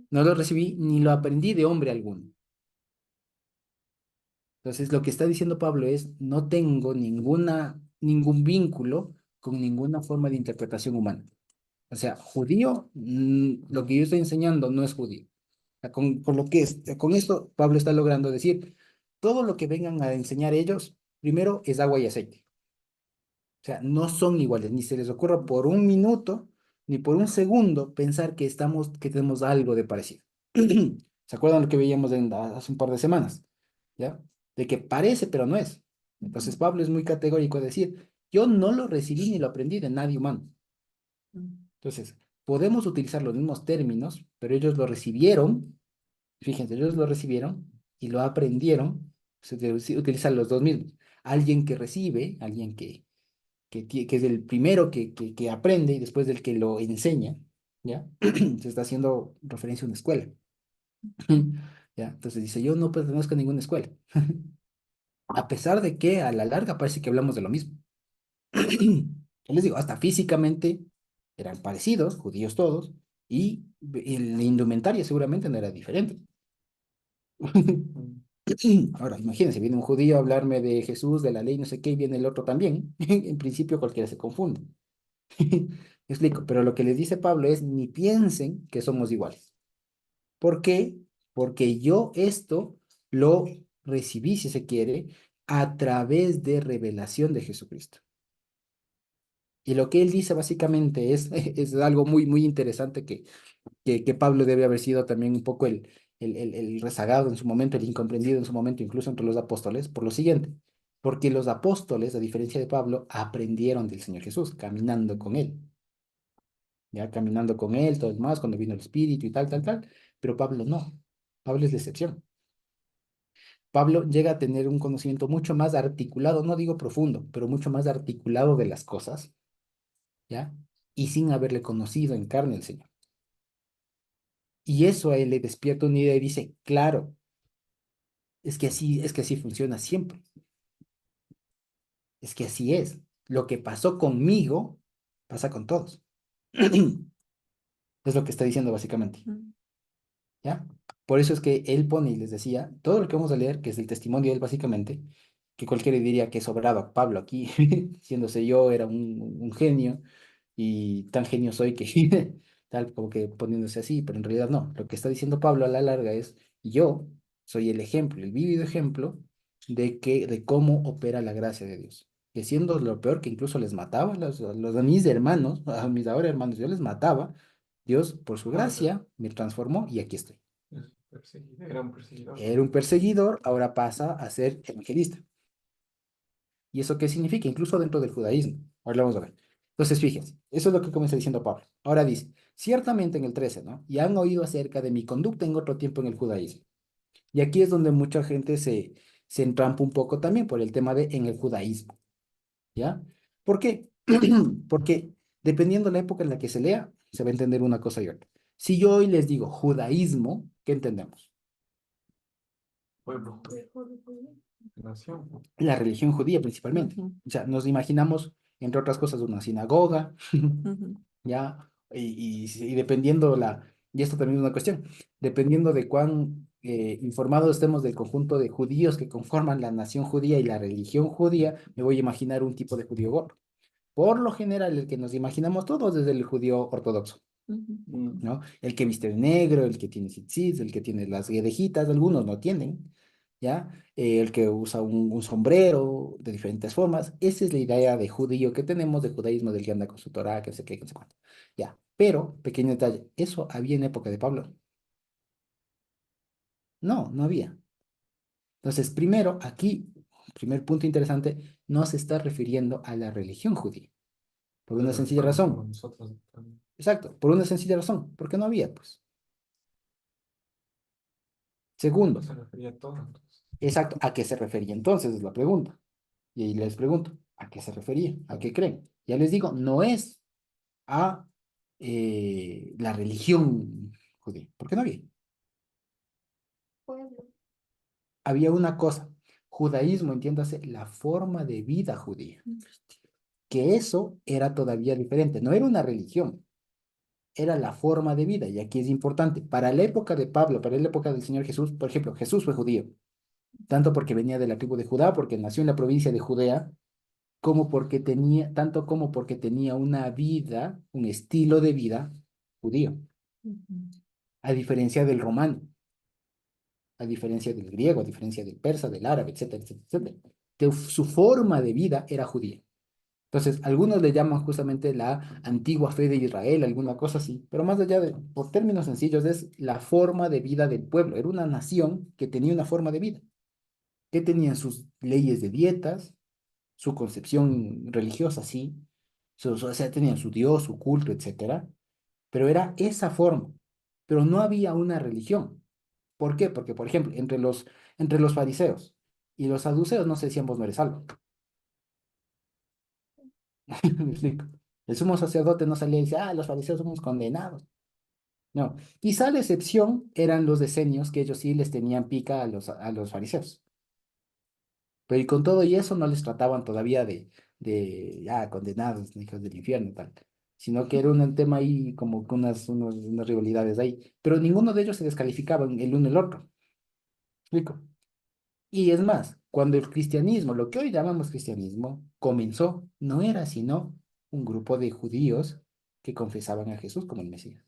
no lo recibí ni lo aprendí de hombre alguno. Entonces, lo que está diciendo Pablo es, no tengo ningún vínculo con ninguna forma de interpretación humana. O sea, judío, lo que yo estoy enseñando no es judío. Sea, con esto Pablo está logrando decir, todo lo que vengan a enseñar ellos, primero es agua y aceite. O sea, no son iguales, ni se les ocurra por un minuto, ni por un segundo pensar que tenemos algo de parecido. ¿Se acuerdan lo que veíamos hace un par de semanas? ¿Ya? De que parece, pero no es. Entonces Pablo es muy categórico de decir, yo no lo recibí ni lo aprendí de nadie humano. Entonces, podemos utilizar los mismos términos, pero ellos lo recibieron. Fíjense, ellos lo recibieron y lo aprendieron, utilizan los dos mismos. Alguien que recibe, alguien que que es el primero que aprende y después del que lo enseña, ¿ya? Se está haciendo referencia a una escuela, ¿ya? Entonces dice, yo no pertenezco a ninguna escuela, a pesar de que a la larga parece que hablamos de lo mismo. Yo les digo, hasta físicamente eran parecidos, judíos todos, y la indumentaria seguramente no era diferente. Ahora, imagínense, viene un judío a hablarme de Jesús, de la ley, no sé qué, y viene el otro también. En principio cualquiera se confunde. Me explico, pero lo que les dice Pablo es, ni piensen que somos iguales. ¿Por qué? Porque yo esto lo recibí, si se quiere, a través de revelación de Jesucristo. Y lo que él dice básicamente es, es algo muy, muy interesante que Pablo debe haber sido también un poco el rezagado en su momento, el incomprendido en su momento, incluso entre los apóstoles, por lo siguiente. Porque los apóstoles, a diferencia de Pablo, aprendieron del Señor Jesús, caminando con él, ya caminando con él, todo lo demás, cuando vino el Espíritu y tal, tal, tal. Pero Pablo no. Pablo es la excepción. Pablo llega a tener un conocimiento mucho más articulado, no digo profundo, pero mucho más articulado de las cosas, ¿ya? Y sin haberle conocido en carne al Señor. Y eso a él le despierta una idea y dice, claro, es que así funciona siempre. Es que así es. Lo que pasó conmigo, pasa con todos. Es lo que está diciendo básicamente. Mm. ¿Ya? Por eso es que él pone y les decía, todo lo que vamos a leer, que es el testimonio de él básicamente, que cualquiera diría que es sobrado a Pablo aquí, siéndose yo, era un genio, y tan genio soy que tal como que poniéndose así, pero en realidad no. Lo que está diciendo Pablo a la larga es, yo soy el ejemplo, el vívido ejemplo de cómo opera la gracia de Dios. Que siendo lo peor que incluso les mataba a mis hermanos, a mis ahora hermanos, yo les mataba, Dios por su gracia me transformó y aquí estoy. Era un perseguidor. Era un perseguidor, ahora pasa a ser evangelista. ¿Y eso qué significa? Incluso dentro del judaísmo. Ahora lo vamos a ver. Entonces, fíjense, eso es lo que comienza diciendo Pablo. Ahora dice, ciertamente en el 13, ¿no? Y han oído acerca de mi conducta en otro tiempo en el judaísmo. Y aquí es donde mucha gente se entrampa un poco también por el tema de en el judaísmo, ¿ya? ¿Por qué? Porque dependiendo de la época en la que se lea, se va a entender una cosa y otra. Si yo hoy les digo judaísmo, ¿qué entendemos? Pueblo. Nación. La religión judía principalmente. Ujú, O sea, nos imaginamos, entre otras cosas, una sinagoga, ujú, ¿ya? Y dependiendo y esto también es una cuestión, dependiendo de cuán informados estemos del conjunto de judíos que conforman la nación judía y la religión judía, me voy a imaginar un tipo de judío gordo. Por lo general, el que nos imaginamos todos es el judío ortodoxo, ujú, ¿no? El que viste de negro, el que tiene tzitzit, el que tiene las guedejitas, algunos no tienen, ¿ya? El que usa un sombrero de diferentes formas. Esa es la idea de judío que tenemos, de judaísmo, del que anda con su Torah, que no sé qué, que no sé cuánto. Ya, pero, pequeño detalle, ¿eso había en época de Pablo? No, no había. Entonces, primero, aquí, primer punto interesante, no se está refiriendo a la religión judía, por una Pero sencilla fueron como razón. nosotros también. Exacto, por una sencilla razón, porque no había, pues. Segundo, No se refería a todo, entonces. exacto, ¿a qué se refería entonces? Es la pregunta. Y ahí les pregunto, ¿a qué se refería? ¿A qué creen? Ya les digo, no es a la religión judía, porque no había. pueblo. Había una cosa, judaísmo, entiéndase, la forma de vida judía, que eso era todavía diferente, no era una religión, era la forma de vida, y aquí es importante, para la época de Pablo, para la época del Señor Jesús, por ejemplo, Jesús fue judío, tanto porque venía de la tribu de Judá, porque nació en la provincia de Judea, como porque tenía, tanto como porque tenía una vida, un estilo de vida judío, Ujú, a diferencia del romano, a diferencia del griego, a diferencia del persa, del árabe, etcétera, etcétera, etcétera, que su forma de vida era judía. Entonces, algunos le llaman justamente la antigua fe de Israel, alguna cosa así, pero más allá de, por términos sencillos, es la forma de vida del pueblo. Era una nación que tenía una forma de vida, que tenía sus leyes de dietas, su concepción religiosa, sí, o sea, tenían su Dios, su culto, etcétera, pero era esa forma, pero no había una religión. ¿Por qué? Porque, por ejemplo, entre los fariseos y los saduceos no se decían vos no eres salvo. ¿Me explico? El sumo sacerdote no salía y decía, ah, los fariseos somos condenados. No, quizá la excepción eran los decenios, que ellos sí les tenían pica a los fariseos. Pero y con todo y eso no les trataban todavía de ya, condenados, hijos del infierno, tal. Sino que era un tema ahí como que unas rivalidades ahí. Pero ninguno de ellos se descalificaban el uno el otro. ¿Explico? Y es más, cuando el cristianismo, lo que hoy llamamos cristianismo, comenzó, no era sino un grupo de judíos que confesaban a Jesús como el Mesías.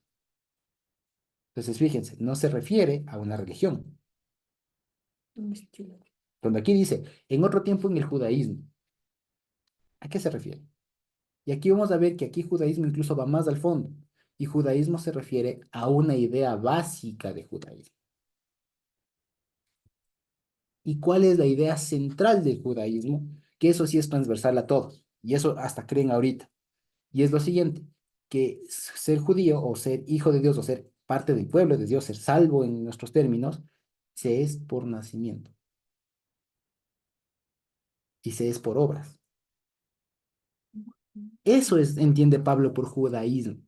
Entonces, fíjense, no se refiere a una religión. Un estilo. Cuando aquí dice, en otro tiempo en el judaísmo, ¿a qué se refiere? Y aquí vamos a ver que aquí judaísmo incluso va más al fondo. Y judaísmo se refiere a una idea básica de judaísmo. ¿Y cuál es la idea central del judaísmo? Que eso sí es transversal a todos. Y eso hasta creen ahorita. Y es lo siguiente, que ser judío o ser hijo de Dios o ser parte del pueblo de Dios, ser salvo en nuestros términos, se es por nacimiento y se es por obras. Eso es, entiende Pablo por judaísmo.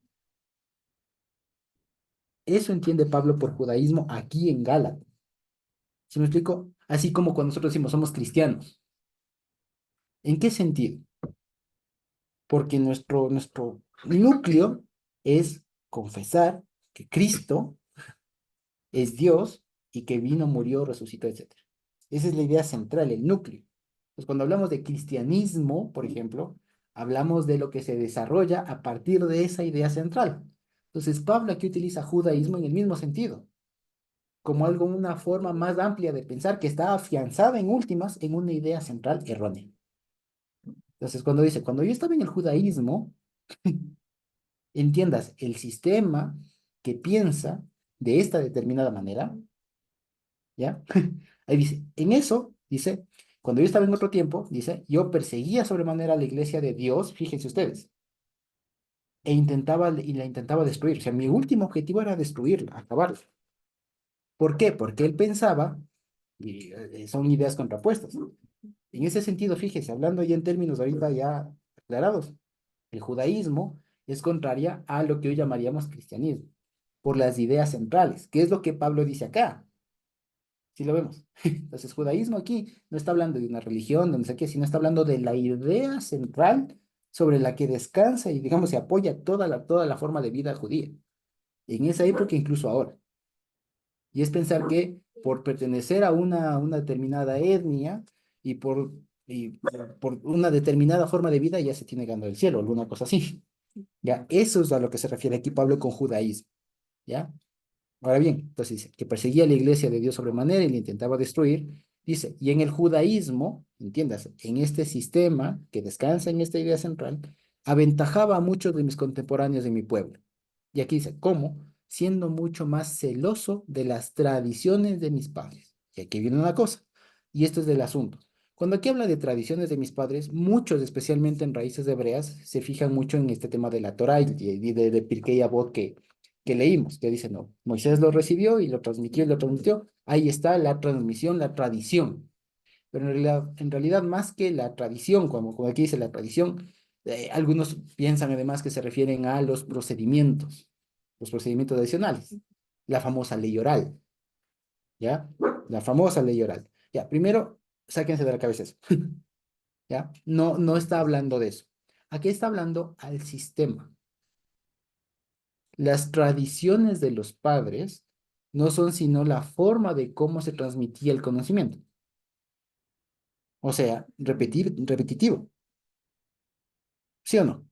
Eso entiende Pablo por judaísmo aquí en Gálatas. ¿Sí me explico? Así como cuando nosotros decimos somos cristianos. ¿En qué sentido? Porque nuestro núcleo es confesar que Cristo es Dios y que vino, murió, resucitó, etcétera. Esa es la idea central, el núcleo. Pues cuando hablamos de cristianismo, por ejemplo, hablamos de lo que se desarrolla a partir de esa idea central. Entonces, Pablo aquí utiliza judaísmo en el mismo sentido, como algo, una forma más amplia de pensar que está afianzada en últimas en una idea central errónea. Entonces, cuando dice, cuando yo estaba en el judaísmo, entiendas el sistema que piensa de esta determinada manera, ¿ya? Ahí dice, en eso, dice, cuando yo estaba en otro tiempo, dice, yo perseguía sobremanera a la iglesia de Dios, fíjense ustedes, y la intentaba destruir. O sea, mi último objetivo era destruirla, acabarla. ¿Por qué? Porque él pensaba, y son ideas contrapuestas. En ese sentido, fíjese, hablando ya en términos ahorita ya aclarados, el judaísmo es contraria a lo que hoy llamaríamos cristianismo, por las ideas centrales, que es lo que Pablo dice acá. Sí lo vemos. Entonces, judaísmo aquí no está hablando de una religión, de no sé qué, sino está hablando de la idea central sobre la que descansa y, digamos, se apoya toda la forma de vida judía. En esa época, incluso ahora. Y es pensar que por pertenecer a una determinada etnia y por una determinada forma de vida ya se tiene ganado el cielo, alguna cosa así. Ya, eso es a lo que se refiere aquí Pablo con judaísmo. ¿Ya? Ahora bien, entonces dice que perseguía a la iglesia de Dios sobremanera y la intentaba destruir. Dice, y en el judaísmo, entiendas, en este sistema que descansa en esta idea central, aventajaba a muchos de mis contemporáneos de mi pueblo. Y aquí dice, ¿cómo? Siendo mucho más celoso de las tradiciones de mis padres. Y aquí viene una cosa, y esto es del asunto. Cuando aquí habla de tradiciones de mis padres, muchos, especialmente en raíces hebreas, se fijan mucho en este tema de la Torá y de Pirkei Avot que leímos, que dice, no, Moisés lo recibió y lo transmitió y lo transmitió. Ahí está la transmisión, la tradición. Pero en realidad más que la tradición, como aquí dice la tradición, algunos piensan además que se refieren a los procedimientos adicionales, la famosa ley oral, ¿ya? La famosa ley oral. Ya, primero, sáquense de la cabeza eso, ¿ya? No, no está hablando de eso. Aquí está hablando al sistema. Las tradiciones de los padres no son sino la forma de cómo se transmitía el conocimiento. O sea, repetitivo. ¿Sí o no?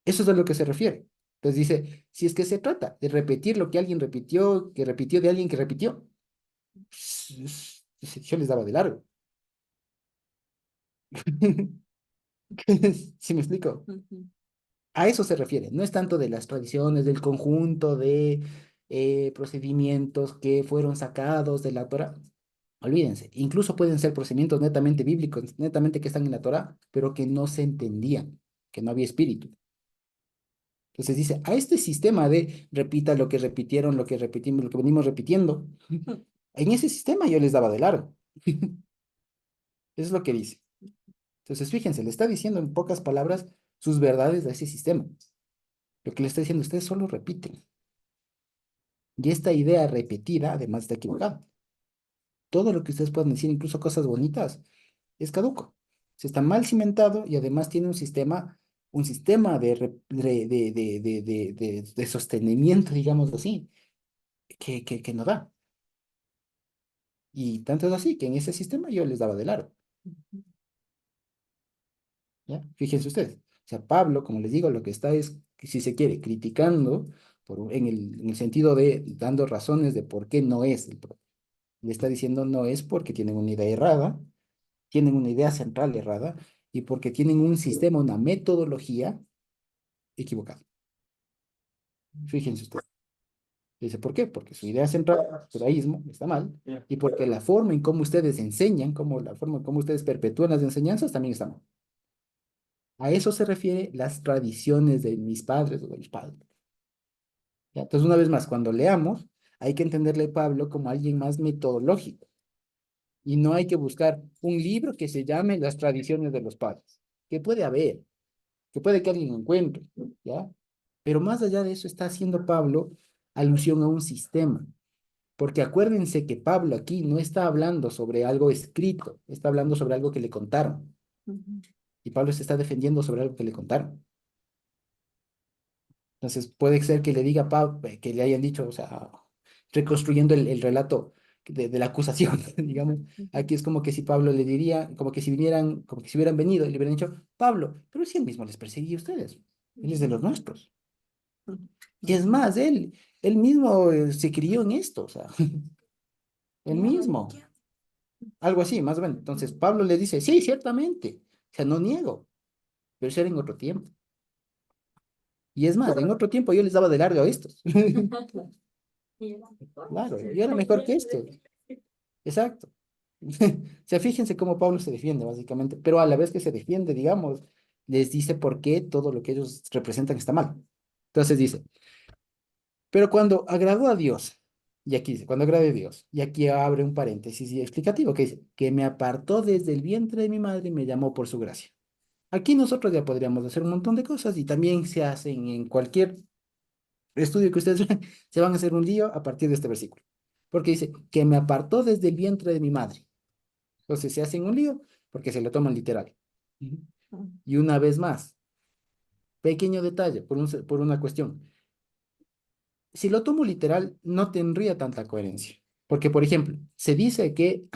Eso es a lo que se refiere. Entonces dice, si es que se trata de repetir lo que alguien repitió, que repitió de alguien que repitió, yo les daba de largo. ¿Sí me explico? Ujú. A eso se refiere. No es tanto de las tradiciones, del conjunto de procedimientos que fueron sacados de la Torah. Olvídense, incluso pueden ser procedimientos netamente bíblicos, netamente que están en la Torah, pero que no se entendían, que no había espíritu. Entonces dice, a este sistema de repita lo que repitieron, lo que repetimos, lo que venimos repitiendo, en ese sistema yo les daba de largo. Eso es lo que dice. Entonces, fíjense, le está diciendo en pocas palabras sus verdades a ese sistema. Lo que le está diciendo, ustedes solo repiten. Y esta idea repetida, además, está equivocada. Todo lo que ustedes pueden decir, incluso cosas bonitas, es caduco. Se está mal cimentado y además tiene un sistema de sostenimiento, digamos así, que no da. Y tanto es así que en ese sistema yo les daba de largo. ¿Ya? Fíjense ustedes. O sea, Pablo, como les digo, lo que está es, si se quiere, criticando en el sentido de dando razones de por qué no es el problema. Le está diciendo no es porque tienen una idea errada, tienen una idea central errada y porque tienen un sistema, una metodología equivocada. Fíjense ustedes. Dice, ¿por qué? Porque su idea central, el judaísmo, está mal, y porque la forma en cómo ustedes enseñan, como la forma en cómo ustedes perpetúan las enseñanzas, también está mal. A eso se refiere las tradiciones de mis padres o de los padres. ¿Ya? Entonces, una vez más, cuando leamos, hay que entenderle a Pablo como alguien más metodológico y no hay que buscar un libro que se llame Las tradiciones de los padres, que puede haber, que puede que alguien encuentre, ¿ya? Pero más allá de eso está haciendo Pablo alusión a un sistema, porque acuérdense que Pablo aquí no está hablando sobre algo escrito, está hablando sobre algo que le contaron, y Pablo se está defendiendo sobre algo que le contaron. Entonces puede ser que le diga a Pablo, que le hayan dicho, o sea, reconstruyendo el relato de la acusación, digamos. Aquí es como que si Pablo le diría, como que si vinieran, como que si hubieran venido y le hubieran dicho, Pablo, pero si él mismo les perseguía a ustedes, él es de los nuestros. Y es más, él mismo se crió en esto, o sea, él mismo, algo así, más o menos. Entonces Pablo le dice, sí, ciertamente, o sea, no niego, pero eso era en otro tiempo. Y es más, en otro tiempo yo les daba de largo a estos. Claro, yo era mejor que esto. Exacto. O sea, fíjense cómo Pablo se defiende, básicamente, pero a la vez que se defiende, digamos, les dice por qué todo lo que ellos representan está mal. Entonces dice, pero cuando agradó a Dios, y aquí dice, cuando agradó a Dios, y aquí abre un paréntesis y explicativo que dice, que me apartó desde el vientre de mi madre y me llamó por su gracia. Aquí nosotros ya podríamos hacer un montón de cosas y también se hacen en cualquier estudio que ustedes vean, se van a hacer un lío a partir de este versículo. Porque dice, que me apartó desde el vientre de mi madre. Entonces se hacen un lío porque se lo toman literal. Ujú. Y una vez más, pequeño detalle, por una cuestión. Si lo tomo literal, no tendría tanta coherencia. Porque, por ejemplo, se dice que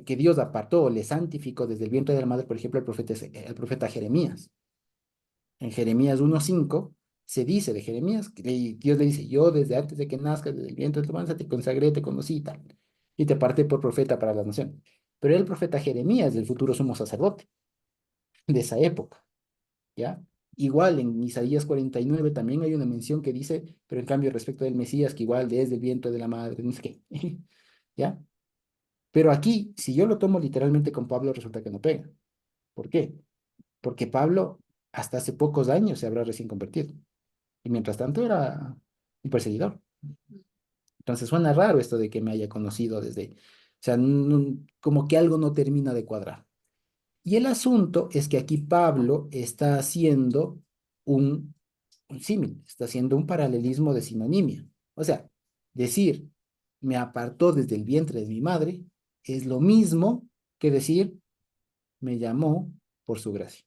que Dios apartó o le santificó desde el vientre de la madre, por ejemplo, el profeta Jeremías. En Jeremías 1:5 se dice de Jeremías, que Dios le dice, yo desde antes de que nazcas, desde el vientre de tu panza, te consagré, te conocí y tal, y te aparté por profeta para la nación. Pero el profeta Jeremías, el futuro sumo sacerdote de esa época, ¿ya? Igual en Isaías 49 también hay una mención que dice, pero en cambio respecto del Mesías, que igual desde el vientre de la madre, no sé qué, ¿ya? Pero aquí, si yo lo tomo literalmente con Pablo, resulta que no pega. ¿Por qué? Porque Pablo hasta hace pocos años se habrá recién convertido. Y mientras tanto era un perseguidor. Entonces suena raro esto de que me haya conocido desde, o sea, como que algo no termina de cuadrar. Y el asunto es que aquí Pablo está haciendo un símil, está haciendo un paralelismo de sinonimia. O sea, decir, me apartó desde el vientre de mi madre, es lo mismo que decir, me llamó por su gracia.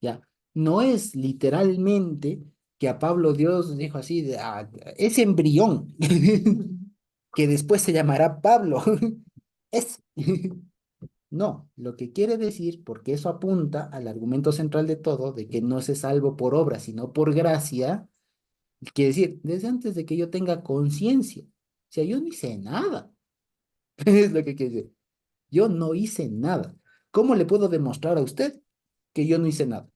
Ya, no es literalmente que a Pablo Dios dijo así, ese embrión que después se llamará Pablo. Es. No, lo que quiere decir, porque eso apunta al argumento central de todo, de que no se salvo por obra, sino por gracia, quiere decir, desde antes de que yo tenga conciencia. O sea, yo no hice nada. Es lo que quiere decir. Yo no hice nada. ¿Cómo le puedo demostrar a usted que yo no hice nada?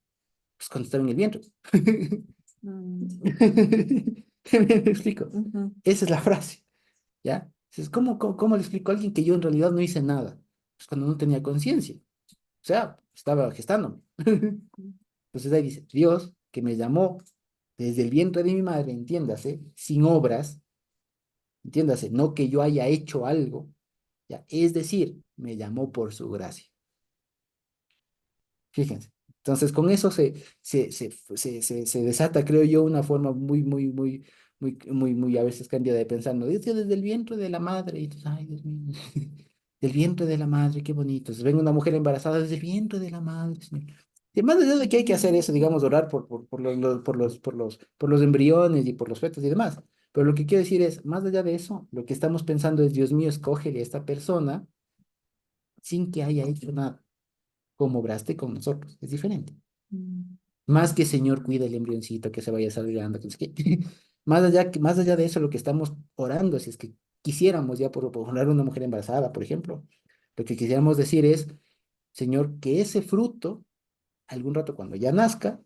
Pues cuando estaba en el vientre. ¿Me explico? Esa es la frase, ¿ya? Entonces, ¿cómo le explico a alguien que yo en realidad no hice nada? Pues cuando no tenía conciencia. O sea, estaba gestándome. Entonces ahí dice, Dios que me llamó desde el vientre de mi madre, entiéndase, sin obras, entiéndase, no que yo haya hecho algo, Ya, es decir, me llamó por su gracia. Fíjense. Entonces, con eso se desata, creo yo, una forma muy a veces cándida de pensar, ¿no? Dice desde el vientre de la madre, y tú, ay, Dios mío, del vientre de la madre, qué bonito. Entonces, ven una mujer embarazada desde el vientre de la madre. Dios mío. Y más allá de que hay que hacer eso, digamos, orar por los embriones y por los fetos y demás. Pero lo que quiero decir es, más allá de eso, lo que estamos pensando es, Dios mío, escógele a esta persona sin que haya hecho nada, como obraste con nosotros. Es diferente. Mm. Más que Señor, cuida el embrioncito que se vaya desarrollando. Que no sé qué. Más allá de eso, lo que estamos orando, si es que quisiéramos ya por orar a una mujer embarazada, por ejemplo, lo que quisiéramos decir es, Señor, que ese fruto, algún rato cuando ya nazca,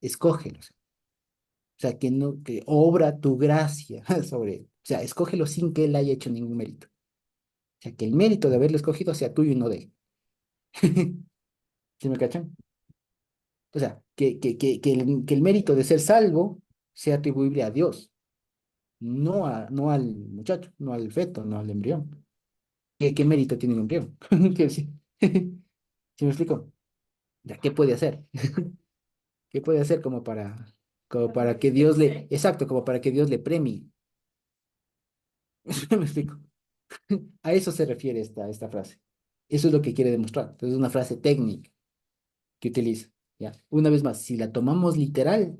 escógelo. O sea, que no, que obra tu gracia sobre él. O sea, escógelo sin que él haya hecho ningún mérito. O sea, que el mérito de haberlo escogido sea tuyo y no de él. ¿Sí me cachan? O sea, que el mérito de ser salvo sea atribuible a Dios, no al muchacho, no al feto, no al embrión. ¿Qué mérito tiene el embrión? ¿Sí? ¿Sí me explico? Ya, ¿qué puede hacer? ¿Qué puede hacer como para que Dios le, exacto, como para que Dios le premie? ¿Me explico? A eso se refiere esta frase. Eso es lo que quiere demostrar. Entonces, es una frase técnica que utiliza. ¿Ya? Una vez más, si la tomamos literal,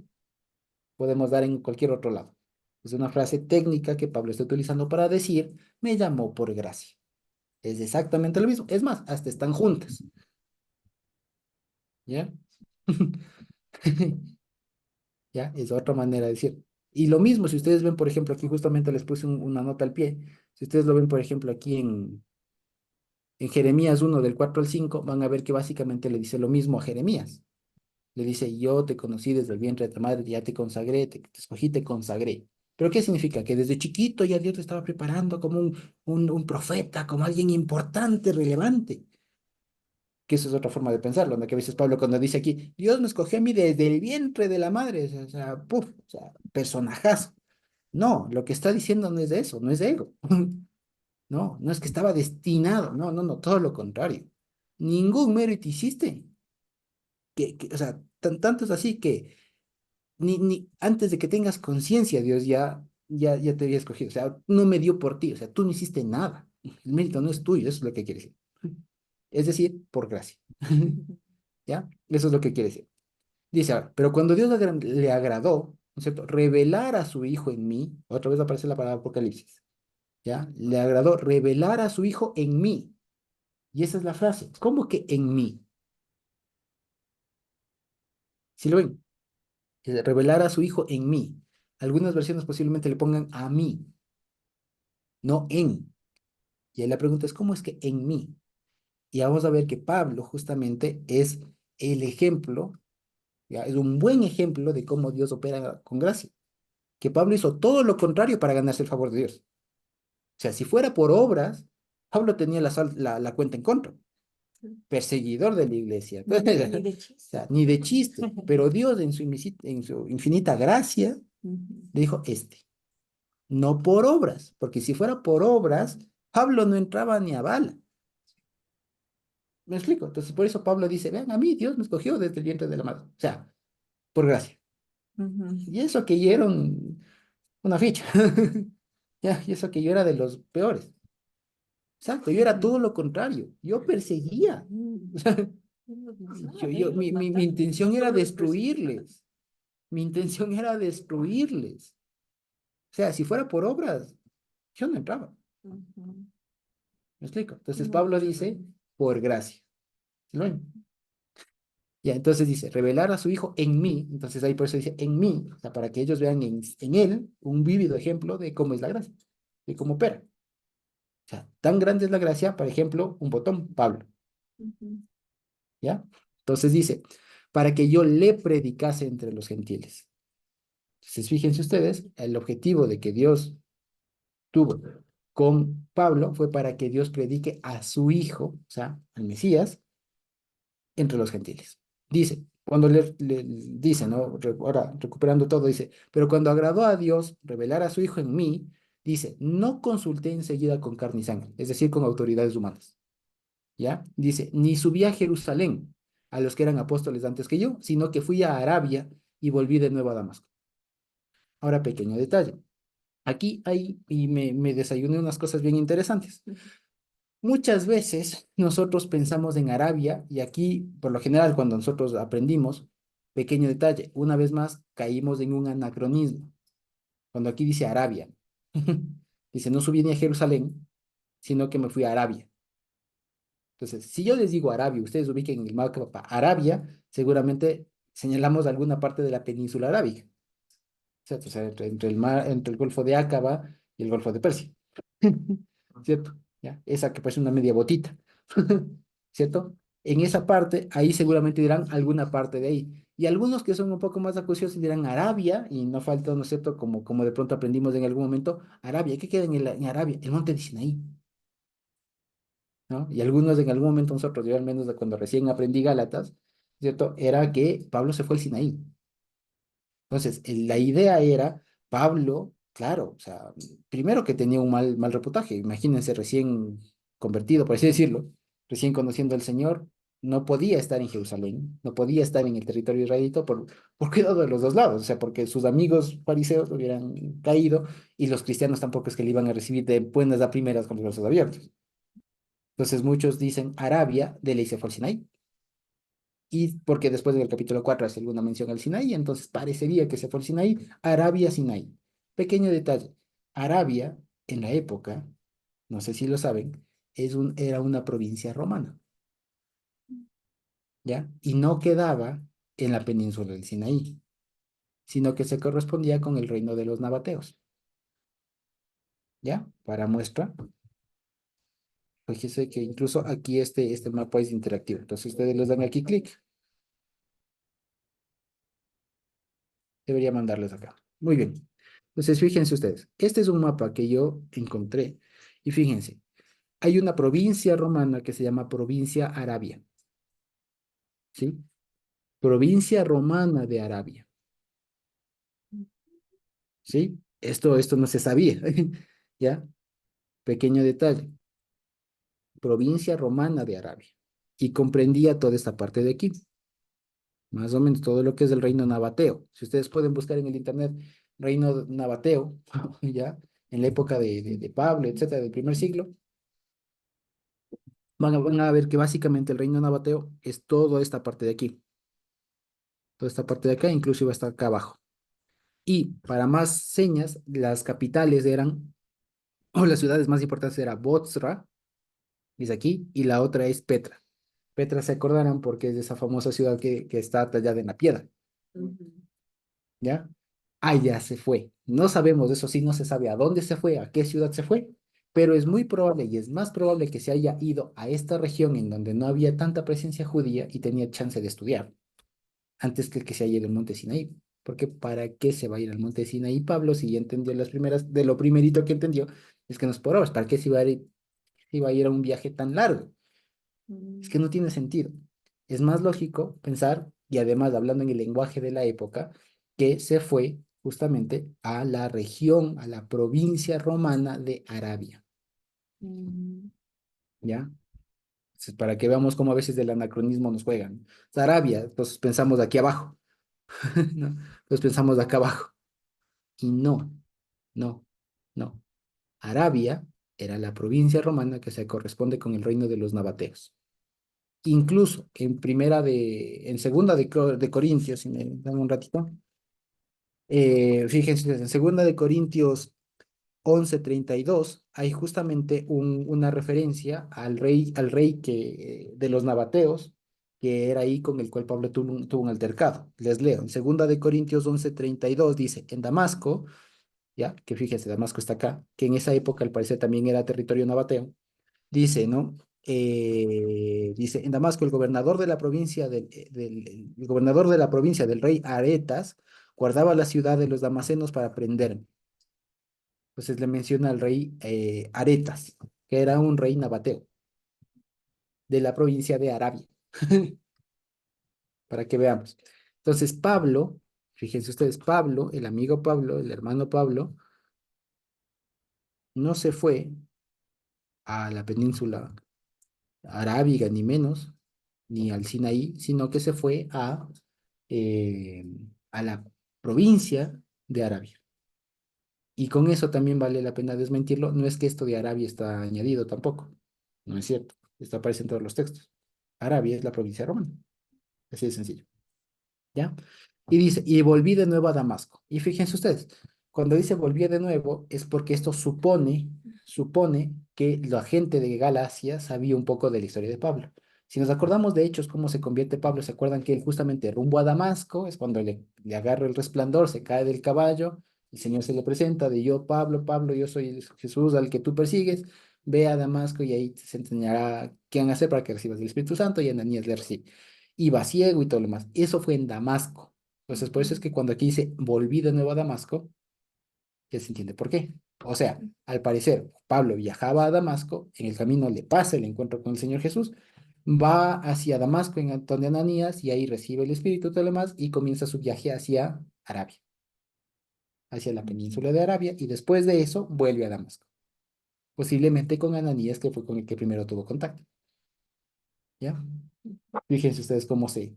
podemos dar en cualquier otro lado. Es una frase técnica que Pablo está utilizando para decir, me llamó por gracia. Es exactamente lo mismo. Es más, hasta están juntas. ¿Ya? ¿Ya? Es otra manera de decir. Y lo mismo, si ustedes ven, por ejemplo, aquí justamente les puse una nota al pie. Si ustedes lo ven, por ejemplo, aquí en Jeremías 1 del 4 al 5 van a ver que básicamente le dice lo mismo a Jeremías. Le dice, yo te conocí desde el vientre de tu madre, ya te consagré, te escogí, te consagré. ¿Pero qué significa? Que desde chiquito ya Dios te estaba preparando como un profeta, como alguien importante, relevante. Que eso es otra forma de pensarlo, ¿no? Que a veces Pablo cuando dice aquí, Dios me escogió a mí desde el vientre de la madre, o sea, personajazo. No, lo que está diciendo no es de eso, no es de ego. No, no es que estaba destinado, no, no, no, todo lo contrario. Ningún mérito hiciste. O sea, tanto es así que ni antes de que tengas conciencia, Dios ya te había escogido. O sea, no me dio por ti, o sea, tú no hiciste nada. El mérito no es tuyo, eso es lo que quiere decir. Es decir, por gracia. ¿Ya? Eso es lo que quiere decir. Dice ahora, pero cuando Dios le agradó, ¿no es cierto? Revelar a su Hijo en mí, otra vez aparece la palabra Apocalipsis, ¿ya? Le agradó revelar a su Hijo en mí. Y esa es la frase. ¿Cómo que en mí? ¿Sí lo ven? Revelar a su Hijo en mí. Algunas versiones posiblemente le pongan a mí, no en. Y ahí la pregunta es, ¿cómo es que en mí? Y vamos a ver que Pablo justamente es el ejemplo, ¿ya? Es un buen ejemplo de cómo Dios opera con gracia. Que Pablo hizo todo lo contrario para ganarse el favor de Dios. O sea, si fuera por obras, Pablo tenía la cuenta en contra, perseguidor de la iglesia. Ni de O chiste. sea, ni de chiste. Pero Dios en su infinita gracia Ujú. le dijo, no por obras, porque si fuera por obras, Pablo no entraba ni a bala. ¿Me explico? Entonces, por eso Pablo dice, vean, a mí Dios me escogió desde el vientre de la madre. O sea, por gracia. Ujú. Y eso que yo era una ficha. Ya, y eso que yo era de los peores. Exacto, yo era todo lo contrario. Yo perseguía. Mm. Mi intención era destruirles. Mi intención era destruirles. O sea, si fuera por obras, yo no entraba. Ujú. ¿Me explico? Entonces No, Pablo dice, por gracia. ¿Sí lo ven? Ya, entonces dice, revelar a su hijo en mí. Entonces ahí por eso dice, en mí. O sea, para que ellos vean en él un vívido ejemplo de cómo es la gracia, de cómo opera. O sea, tan grande es la gracia, por ejemplo, un botón, Pablo. ujú. ¿Ya? Entonces dice, para que yo le predicase entre los gentiles. Entonces, fíjense ustedes, el objetivo de que Dios tuvo con Pablo fue para que Dios predique a su hijo, o sea, al Mesías, entre los gentiles. Dice, cuando le dice, ¿no? Ahora recuperando todo, dice, pero cuando agradó a Dios revelar a su hijo en mí, Dice, no consulté enseguida con carne y sangre, es decir, con autoridades humanas. ¿Ya? Dice, ni subí a Jerusalén a los que eran apóstoles antes que yo, sino que fui a Arabia y volví de nuevo a Damasco. Ahora, pequeño detalle. Aquí hay, y me desayuné unas cosas bien interesantes. Muchas veces nosotros pensamos en Arabia y aquí, por lo general, cuando nosotros aprendimos, pequeño detalle, una vez más caímos en un anacronismo. Cuando aquí dice Arabia, dice, no subí ni a Jerusalén, sino que me fui a Arabia. Entonces, si yo les digo Arabia, ustedes ubiquen en el mapa Arabia, seguramente señalamos alguna parte de la península arábiga, ¿cierto? O sea, entre el mar, entre el Golfo de Áqaba y el Golfo de Persia, ¿cierto? ¿Ya? Esa que parece una media botita, ¿cierto? En esa parte, ahí seguramente dirán alguna parte de ahí. Y algunos que son un poco más acuciosos dirán Arabia, y no falta, ¿no es cierto? Como de pronto aprendimos en algún momento, Arabia, ¿qué queda en Arabia? El monte de Sinaí. ¿No? Y algunos en algún momento nosotros, yo al menos de cuando recién aprendí Gálatas, ¿cierto? Era que Pablo se fue al Sinaí. Entonces, la idea era, Pablo, claro, o sea, primero que tenía un mal reputaje, imagínense recién convertido, por así decirlo, recién conociendo al Señor, no podía estar en Jerusalén, no podía estar en el territorio israelita por cuidado de los dos lados, o sea, porque sus amigos fariseos hubieran caído y los cristianos tampoco es que le iban a recibir de buenas a primeras con los brazos abiertos. Entonces muchos dicen Arabia, de ley se fue al Sinaí. Y porque después del capítulo 4 hace alguna mención al Sinaí, entonces parecería que se fue al Sinaí, Arabia, Sinaí. Pequeño detalle, Arabia en la época, no sé si lo saben, era una provincia romana, ¿ya? Y no quedaba en la península del Sinaí, sino que se correspondía con el reino de los nabateos, ¿ya? Para muestra, fíjese que incluso aquí este mapa es interactivo, entonces ustedes les dan aquí clic. Debería mandarles acá. Muy bien. Entonces, fíjense ustedes, este es un mapa que yo encontré. Y fíjense, hay una provincia romana que se llama Provincia Arabia, ¿sí? Provincia romana de Arabia, ¿sí? Esto no se sabía, ¿ya? Pequeño detalle. Provincia romana de Arabia. Y comprendía toda esta parte de aquí, más o menos todo lo que es el reino nabateo. Si ustedes pueden buscar en el internet reino nabateo, ¿ya? En la época de Pablo, etcétera, del primer siglo, van a ver que básicamente el reino nabateo es toda esta parte de aquí, toda esta parte de acá, inclusive hasta acá abajo. Y para más señas, las capitales eran, o las ciudades más importantes era Bozra, es aquí, y la otra es Petra. Petra se acordarán porque es de esa famosa ciudad que está tallada en la piedra, Ujú. ¿ya? Allá se fue. No sabemos, eso sí, no se sabe a dónde se fue, a qué ciudad se fue, pero es muy probable y es más probable que se haya ido a esta región en donde no había tanta presencia judía y tenía chance de estudiar, antes que se haya ido al monte Sinaí. Porque ¿para qué se va a ir al monte Sinaí Pablo si ya entendió las primeras, de lo primerito que entendió, es que no es por horas, ¿para qué se iba a ir a un viaje tan largo? Es que no tiene sentido. Es más lógico pensar, y además hablando en el lenguaje de la época, que se fue justamente a la región, a la provincia romana de Arabia, Mm. ¿ya? Entonces, para que veamos cómo a veces del anacronismo nos juegan. O sea, Arabia, entonces pensamos de aquí abajo, ¿no? Entonces pensamos de acá abajo. Y no, no, no. Arabia era la provincia romana que se corresponde con el reino de los nabateos. Incluso en segunda de Corintios, si me dan un ratito, fíjense, en segunda de Corintios 11:32 hay justamente una referencia al rey de los nabateos, que era ahí con el cual Pablo tuvo un altercado. Les leo, en segunda de Corintios 11:32 dice, en Damasco, ya, que fíjense, Damasco está acá, que en esa época al parecer también era territorio nabateo, dice, ¿no? Dice, en Damasco, el gobernador de la provincia del rey Aretas guardaba la ciudad de los damascenos para prender. Entonces le menciona al rey Aretas, que era un rey nabateo de la provincia de Arabia, para que veamos. Entonces Pablo, fíjense ustedes, Pablo, el amigo Pablo, el hermano Pablo, no se fue a la península arábiga, ni menos, ni al Sinaí, sino que se fue eh, a la provincia de Arabia. Y con eso también vale la pena desmentirlo. No es que esto de Arabia está añadido tampoco. No es cierto. Esto aparece en todos los textos. Arabia es la provincia romana. Así de sencillo. ¿Ya? Y dice, y volví de nuevo a Damasco. Y fíjense ustedes, cuando dice volví de nuevo, es porque esto supone que la gente de Galacia sabía un poco de la historia de Pablo. Si nos acordamos de Hechos, cómo se convierte Pablo, ¿se acuerdan que él justamente rumbo a Damasco es cuando le agarra el resplandor, se cae del caballo, el Señor se le presenta de yo, Pablo, Pablo, yo soy Jesús al que tú persigues, ve a Damasco y ahí se enseñará qué han hacer para que recibas el Espíritu Santo y Ananías le recibe. Iba ciego y todo lo demás. Eso fue en Damasco. Entonces, por eso es que cuando aquí dice volví de nuevo a Damasco, ya se entiende por qué. O sea, al parecer, Pablo viajaba a Damasco, en el camino le pasa el encuentro con el Señor Jesús, va hacia Damasco en donde Ananías y ahí recibe el Espíritu y todo lo demás y comienza su viaje hacia Arabia, hacia la península de Arabia y después de eso vuelve a Damasco. Posiblemente con Ananías, que fue con el que primero tuvo contacto. ¿Ya? Fíjense ustedes cómo se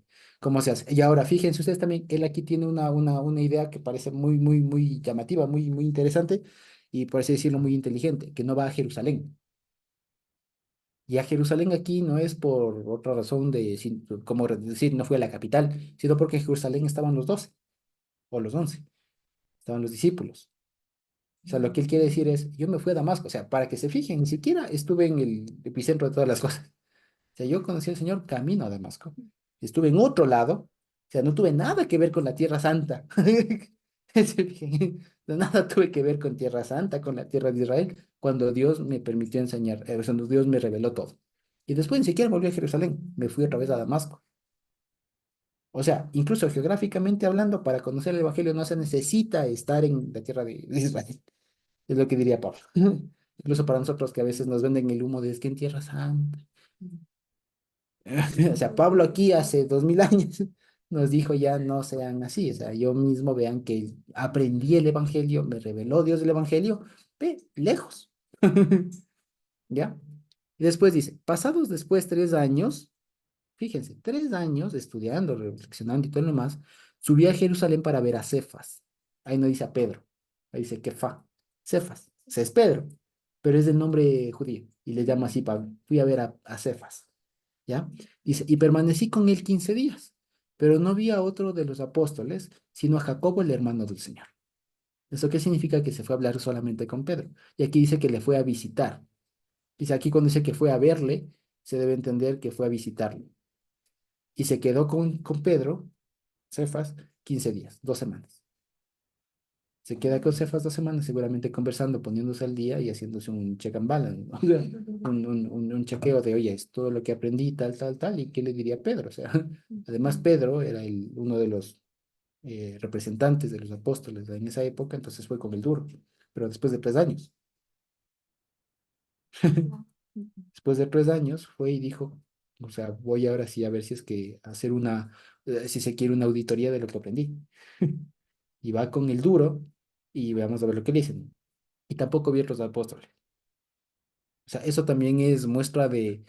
hace. Y ahora, fíjense ustedes también, él aquí tiene una idea que parece muy llamativa, muy interesante y por así decirlo, muy inteligente, que no va a Jerusalén. Y a Jerusalén aquí no es por otra razón como decir, no fue a la capital, sino porque en Jerusalén estaban los 12 o los 11, estaban los discípulos. O sea, lo que él quiere decir es, yo me fui a Damasco, o sea, para que se fijen, ni siquiera estuve en el epicentro de todas las cosas. O sea, yo conocí al Señor camino a Damasco. Estuve en otro lado, o sea, no tuve nada que ver con la Tierra Santa. No, nada tuve que ver con Tierra Santa, con la tierra de Israel, cuando Dios me permitió enseñar, cuando Dios me reveló todo. Y después ni siquiera volví a Jerusalén, me fui otra vez a Damasco. O sea, incluso geográficamente hablando, para conocer el Evangelio no se necesita estar en la tierra de Israel, es lo que diría Pablo. Incluso para nosotros que a veces nos venden el humo de es que en Tierra Santa. O sea, Pablo aquí hace 2000 años nos dijo ya no sean así. O sea, yo mismo vean que aprendí el Evangelio, me reveló Dios el Evangelio, ve, lejos. ¿Ya? Y después dice, pasados después 3 años, fíjense, 3 años estudiando, reflexionando y todo lo demás, subí a Jerusalén para ver a Cefas. Ahí no dice a Pedro, ahí dice Kefa. Cefas, ese es Pedro, pero es el nombre judío y le llama así Pablo. Fui a ver a Cefas. ¿Ya? Dice, y permanecí con él 15 días, pero no vi a otro de los apóstoles, sino a Jacobo, el hermano del Señor. ¿Eso qué significa? Que se fue a hablar solamente con Pedro. Y aquí dice que le fue a visitar. Dice aquí cuando dice que fue a verle, se debe entender que fue a visitarle. Y se quedó con Pedro, Cefas, 15 días, 2 semanas. Se queda con Cefas 2 semanas, seguramente conversando, poniéndose al día y haciéndose un check and balance, ¿no? O sea, un chequeo de, oye, es todo lo que aprendí, tal, y qué le diría a Pedro. O sea, además Pedro era uno de los representantes de los apóstoles en esa época, entonces fue con el duro, pero después de 3 años. Después de 3 años fue y dijo, o sea, voy ahora sí a ver si es que hacer si se quiere una auditoría de lo que aprendí. Y va con el duro y veamos a ver lo que le dicen. Y tampoco vi otros apóstoles. O sea, eso también es muestra de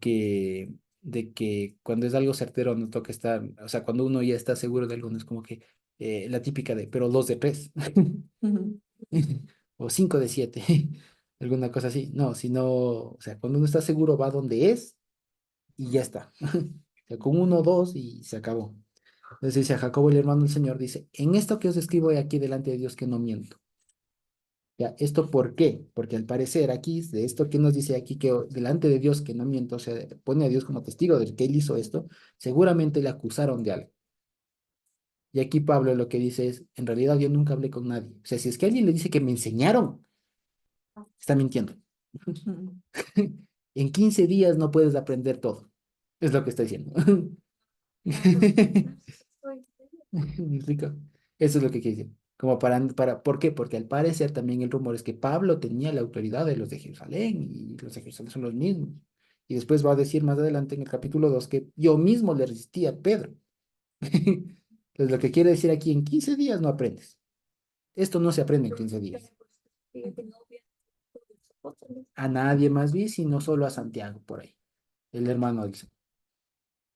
que, de que cuando es algo certero no toca estar, o sea, cuando uno ya está seguro de algo, no es como que la típica de, pero 2 de 3, o 5 de 7, alguna cosa así. No, sino, o sea, cuando uno está seguro va donde es y ya está. O sea, con 1 o 2 y se acabó. Entonces dice a Jacobo, el hermano del Señor, dice, en esto que os escribo aquí delante de Dios que no miento. Ya, ¿esto por qué? Porque al parecer aquí, de esto que nos dice aquí, que delante de Dios que no miento, o sea, pone a Dios como testigo del que él hizo esto, seguramente le acusaron de algo. Y aquí Pablo lo que dice es, en realidad yo nunca hablé con nadie. O sea, si es que alguien le dice que me enseñaron, está mintiendo. En 15 días no puedes aprender todo. Es lo que está diciendo. ¿Me explico? Eso es lo que quiere decir. Como ¿por qué? Porque al parecer también el rumor es que Pablo tenía la autoridad de los de Jerusalén y los de Jerusalén son los mismos. Y después va a decir más adelante en el capítulo 2 que yo mismo le resistí a Pedro. Entonces lo que quiere decir aquí, en 15 días no aprendes. Esto no se aprende en 15 días. A nadie más vi, sino solo a Santiago, por ahí, el hermano del Señor,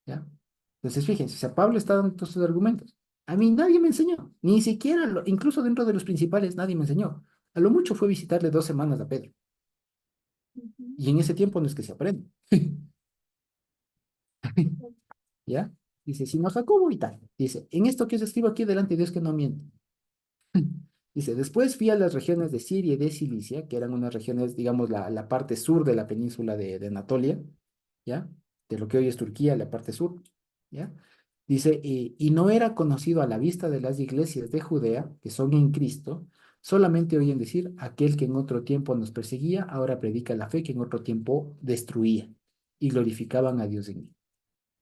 ¿ya? Entonces, fíjense, o sea, Pablo está dando todos sus argumentos. A mí nadie me enseñó, ni siquiera, incluso dentro de los principales, nadie me enseñó. A lo mucho fue visitarle 2 semanas a Pedro. Ujú. Y en ese tiempo no es que se aprende. ¿Ya? Dice, sino a Jacobo y tal. Dice, en esto que os escribo aquí delante de Dios que no miente. Dice, después fui a las regiones de Siria y de Cilicia, que eran unas regiones, digamos, la parte sur de la península de Anatolia, ¿ya? De lo que hoy es Turquía, la parte sur, ¿ya? Dice, y no era conocido a la vista de las iglesias de Judea, que son en Cristo, solamente oyen decir, aquel que en otro tiempo nos perseguía, ahora predica la fe que en otro tiempo destruía, y glorificaban a Dios en mí.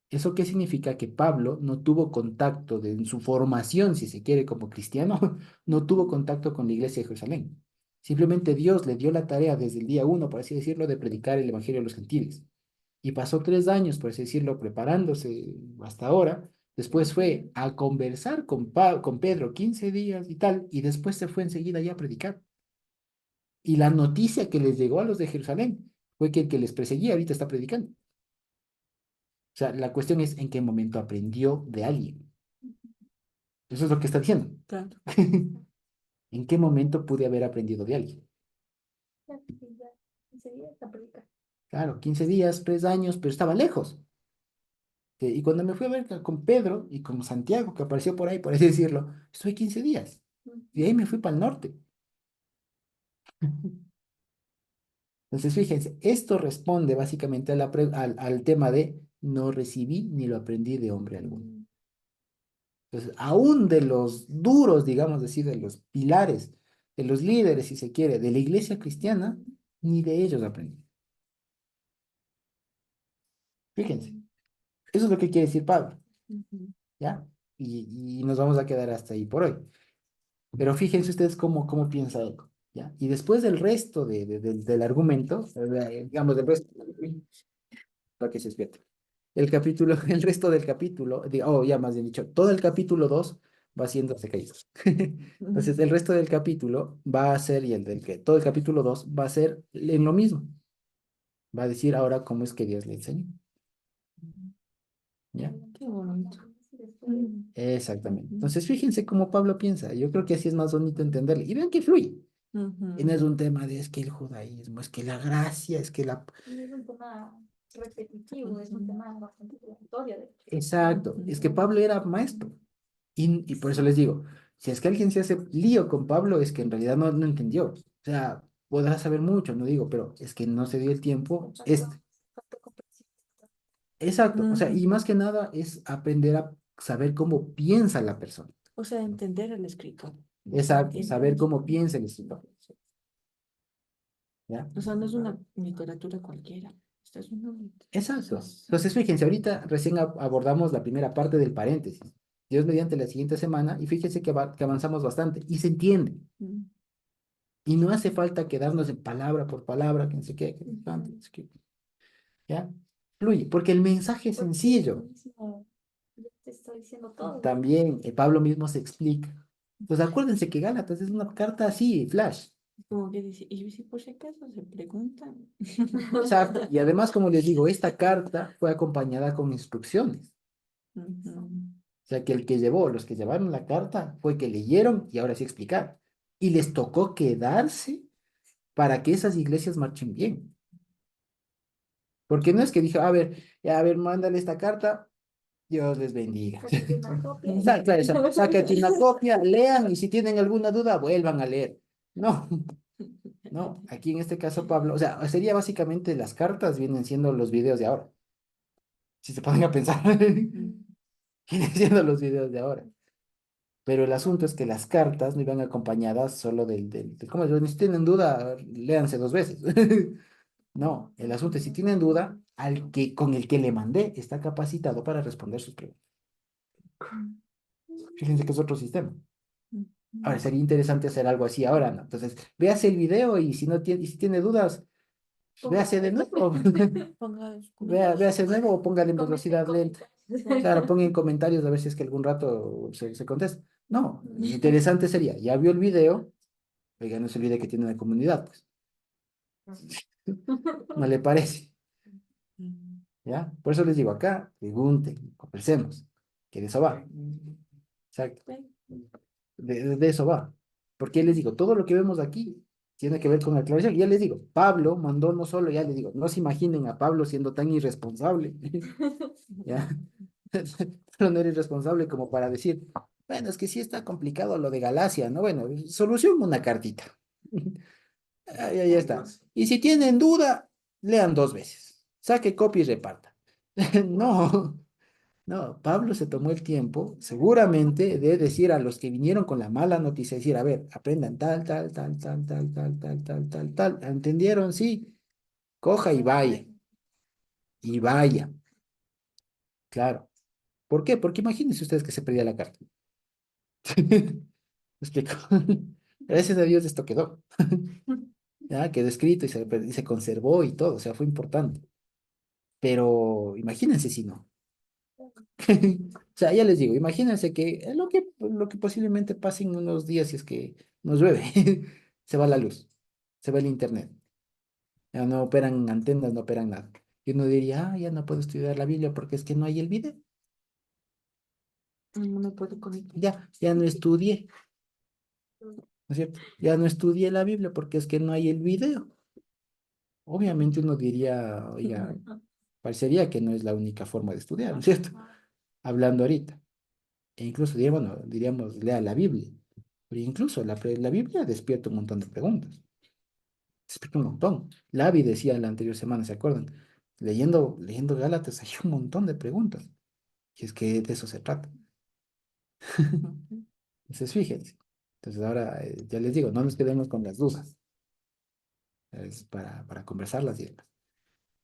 ¿Eso qué significa? Que Pablo no tuvo contacto en su formación, si se quiere, como cristiano, no tuvo contacto con la iglesia de Jerusalén. Simplemente Dios le dio la tarea desde el día uno, por así decirlo, de predicar el evangelio a los gentiles. Y pasó 3 años, por así decirlo, preparándose hasta ahora. Después fue a conversar con Pedro 15 días y tal, y después se fue enseguida ya a predicar. Y la noticia que les llegó a los de Jerusalén fue que el que les perseguía ahorita está predicando. O sea, la cuestión es en qué momento aprendió de alguien. Eso es lo que está diciendo. Claro. ¿En qué momento pude haber aprendido de alguien? Ya, sí, ya, enseguida está predicar. Claro, 15 días, 3 años, pero estaba lejos. Y cuando me fui a ver con Pedro y con Santiago, que apareció por ahí, por así decirlo, estuve 15 días. Y ahí me fui para el norte. Entonces, fíjense, esto responde básicamente al tema de no recibí ni lo aprendí de hombre alguno. Ujú. Entonces, aún de los duros, digamos decir, de los pilares, de los líderes, si se quiere, de la iglesia cristiana, ni de ellos aprendí. Fíjense, eso es lo que quiere decir Pablo, Ujú. ¿ya? Y nos vamos a quedar hasta ahí por hoy. Pero fíjense ustedes cómo piensa él, ¿ya? Y después del resto del argumento, digamos, del resto, para que se despierte. El capítulo, el resto del capítulo, ya más bien dicho, todo el capítulo 2 va siendo caídos. Entonces, el resto del capítulo va a ser, y el del que, todo el capítulo 2 va a ser en lo mismo. Va a decir ahora cómo es que Dios le enseñó, ¿ya? Qué bonito. Ujú. Exactamente. Ujú. Entonces, fíjense cómo Pablo piensa. Yo creo que así es más bonito entenderle. Y vean que fluye. Y no Ujú. es un tema de es que el judaísmo, es que la gracia, es que la... Y es un tema repetitivo, es un tema bastante aleatorio, de hecho. Exacto. Es que Ujú. Pablo era maestro. Y por eso les digo, si es que alguien se hace lío con Pablo, es que en realidad no entendió. O sea, podrá saber mucho, no digo, pero es que no se dio el tiempo. Falta comprensión. Exacto. O sea, Ujú. y más que nada es aprender a saber cómo piensa la persona. O sea, entender el escrito. Exacto. Saber Entiendo. cómo piensa el escritor. ¿Ya? O sea, no es una literatura cualquiera. Esta es una Exacto. es- Entonces, fíjense, ahorita recién abordamos la primera parte del paréntesis. Dios mediante la siguiente semana, y fíjense que avanzamos bastante y se entiende. Mm. Y no hace falta quedarnos en palabra por palabra, que no sé qué, que no sé cuánto, Ujú. no sé qué. ¿Ya? Fluye, porque el mensaje es Porque sencillo. mismo ya te está diciendo todo. También Pablo mismo se explica. Entonces, acuérdense que Gálatas es una carta así, flash. Como que dice, y si por si acaso se preguntan. Exacto. Y además, como les digo, esta carta fue acompañada con instrucciones. Ujú. O sea, que el que llevó, los que llevaron la carta, fue que leyeron y ahora sí explicar. Y les tocó quedarse para que esas iglesias marchen bien. Porque no es que dijo, a ver, mándale esta carta, Dios les bendiga. Sáquense una copia. Claro, sáquense una copia, lean y si tienen alguna duda, vuelvan a leer. No, no, aquí en este caso Pablo, o sea, sería básicamente las cartas vienen siendo los videos de ahora. Si se ponen a pensar, vienen siendo los videos de ahora. Pero el asunto es que las cartas no iban acompañadas solo ¿cómo es? Si tienen duda, léanse 2 veces. No, el asunto es si tienen duda, con el que le mandé está capacitado para responder sus preguntas. Fíjense que es otro sistema. Ahora, sería interesante hacer algo así ahora, ¿no? Entonces, véase el video y si tiene dudas, pues véase de nuevo. Ponga sus comentarios. Véase de nuevo o póngale en Comenten velocidad lenta. comentarios. Claro, ponga en comentarios a ver si es que algún rato se contesta. No, Ujú. interesante sería, ya vio el video, oiga, no se olvide que tiene una comunidad, pues. ¿No le parece? ¿Ya? Por eso les digo acá, pregunten, conversemos, que de eso va. Exacto. De eso va. Porque les digo, todo lo que vemos aquí tiene que ver con la aclaración. Y ya les digo, Pablo mandó no solo, ya les digo, no se imaginen a Pablo siendo tan irresponsable, ¿ya? Pero no era irresponsable como para decir, bueno, es que sí está complicado lo de Galacia, ¿no? Bueno, solución una cartita. Ahí está. Y si tienen duda, lean dos veces. Saque copia y reparta. No. No, Pablo se tomó el tiempo, seguramente, de decir a los que vinieron con la mala noticia, decir, a ver, aprendan tal, tal, tal, tal, tal, tal, tal, tal, tal, tal. ¿Entendieron? Sí, coja y vaya, y vaya. Claro. ¿Por qué? Porque imagínense ustedes que se perdía la carta. ¿Me explico? Gracias a Dios esto quedó. Ya, quedó escrito y se conservó y todo, o sea, fue importante. Pero imagínense si no. O sea, ya les digo, imagínense que lo que posiblemente pase en unos días si es que nos llueve, se va la luz, se va el internet, ya no operan antenas, no operan nada. Y uno diría, ya no puedo estudiar la Biblia porque es que no hay el video. No me puedo conectar. Ya no estudié, ¿no es cierto? Ya no estudié la Biblia porque es que no hay el video. Obviamente uno diría, oiga, parecería que no es la única forma de estudiar, ¿no es cierto? Hablando ahorita. E incluso diríamos, lea la Biblia. Pero incluso la Biblia despierta un montón de preguntas. Despierta un montón. Lavi decía la anterior semana, ¿se acuerdan? Leyendo Gálatas hay un montón de preguntas. Y es que de eso se trata. Entonces, fíjense. Entonces, ahora ya les digo, no nos quedemos con las dudas. Es para conversarlas y demás.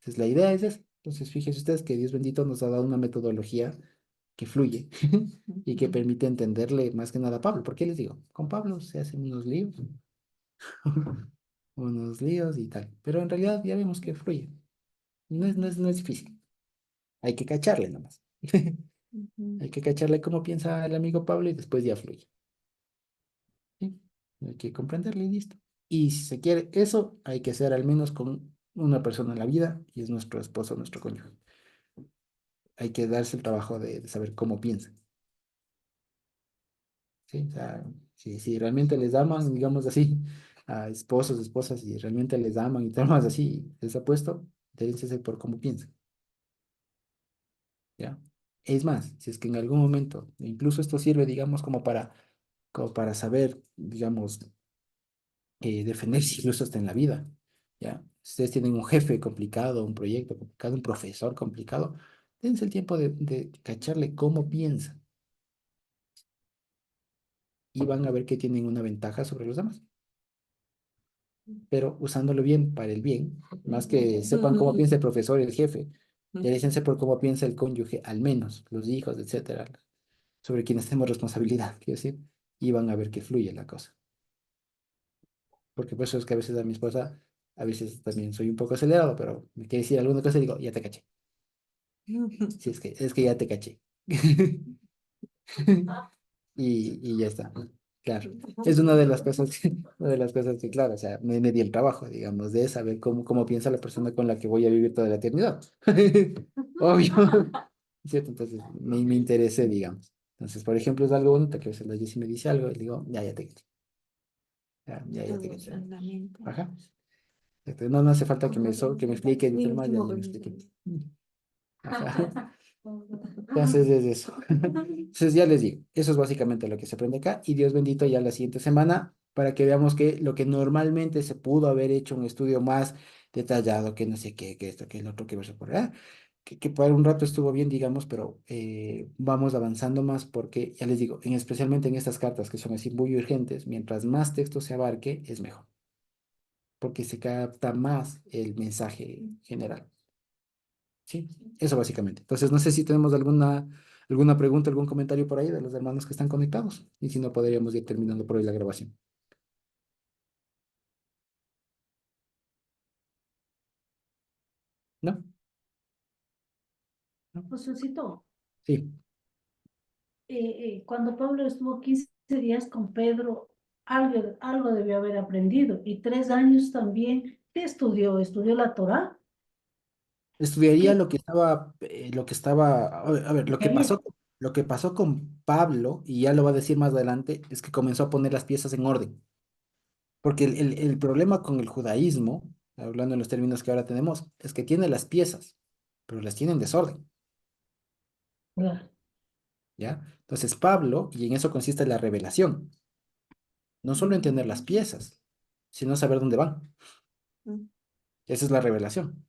Entonces, la idea es esa. Entonces, fíjense ustedes que Dios bendito nos ha dado una metodología que fluye y que permite entenderle más que nada a Pablo. ¿Por qué les digo? Con Pablo se hacen unos líos, unos líos y tal. Pero en realidad ya vemos que fluye. No es difícil. Hay que cacharle nomás. Hay que cacharle cómo piensa el amigo Pablo y después ya fluye. ¿Sí? Hay que comprenderle y listo. Y si se quiere eso, hay que ser al menos con una persona en la vida y es nuestro esposo, nuestro cónyuge. Hay que darse el trabajo de saber cómo piensa. ¿Sí? O sea, si realmente les aman, digamos así, a esposos, esposas, y realmente les aman y temas así, les ha puesto, deben ser por cómo piensan. ¿Ya? Es más, si es que en algún momento, incluso esto sirve, digamos, como para saber, digamos, defenderse incluso hasta en la vida, ¿ya? Si ustedes tienen un jefe complicado, un proyecto complicado, un profesor complicado, dense el tiempo de cacharle cómo piensa y van a ver que tienen una ventaja sobre los demás, pero usándolo bien para el bien, más que sepan cómo piensa el profesor y el jefe, déjense por cómo piensa el cónyuge, al menos, los hijos, etcétera, sobre quienes tenemos responsabilidad, quiero decir, y van a ver que fluye la cosa. Porque por eso es que a veces a mi esposa, a veces también soy un poco acelerado, pero me quiere decir alguna cosa y digo, ya te caché. Sí, es que ya te caché. Y ya está. Claro. Es una de las cosas que, claro, o sea, me di el trabajo, digamos, de saber cómo piensa la persona con la que voy a vivir toda la eternidad. Obvio. ¿Cierto? Entonces, me interesé, digamos. Entonces, por ejemplo, es algo bonito que a veces la Jessie me dice algo y le digo, ya te caché. Ya te caché. Ajá. No hace falta que me explique, ni más, ya me explique. Ajá. Entonces es eso. Entonces ya les digo, eso es básicamente lo que se aprende acá y Dios bendito ya la siguiente semana para que veamos que lo que normalmente se pudo haber hecho un estudio más detallado, que no sé qué, que esto, que el otro, que verso por allá, que por un rato estuvo bien, digamos, pero vamos avanzando más porque, ya les digo, especialmente en estas cartas que son así muy urgentes, mientras más texto se abarque, es mejor, porque se capta más el mensaje general. Sí, eso básicamente. Entonces, no sé si tenemos alguna pregunta, algún comentario por ahí de los hermanos que están conectados. Y si no, podríamos ir terminando por hoy la grabación. ¿No? ¿No? Josécito, Sí. cuando Pablo estuvo 15 días con Pedro, algo debió haber aprendido. Y 3 años también. ¿Qué estudió? ¿Estudió la Torá? Estudiaría ¿Qué? lo que estaba, a ver, Ingeniería. lo que pasó con Pablo, y ya lo va a decir más adelante, es que comenzó a poner las piezas en orden. Porque el problema con el judaísmo, hablando en los términos que ahora tenemos, es que tiene las piezas, pero las tiene en desorden, Claro. ¿ya? Entonces Pablo, y en eso consiste la revelación, no solo en tener las piezas, sino saber dónde van. Mm. Esa es la revelación.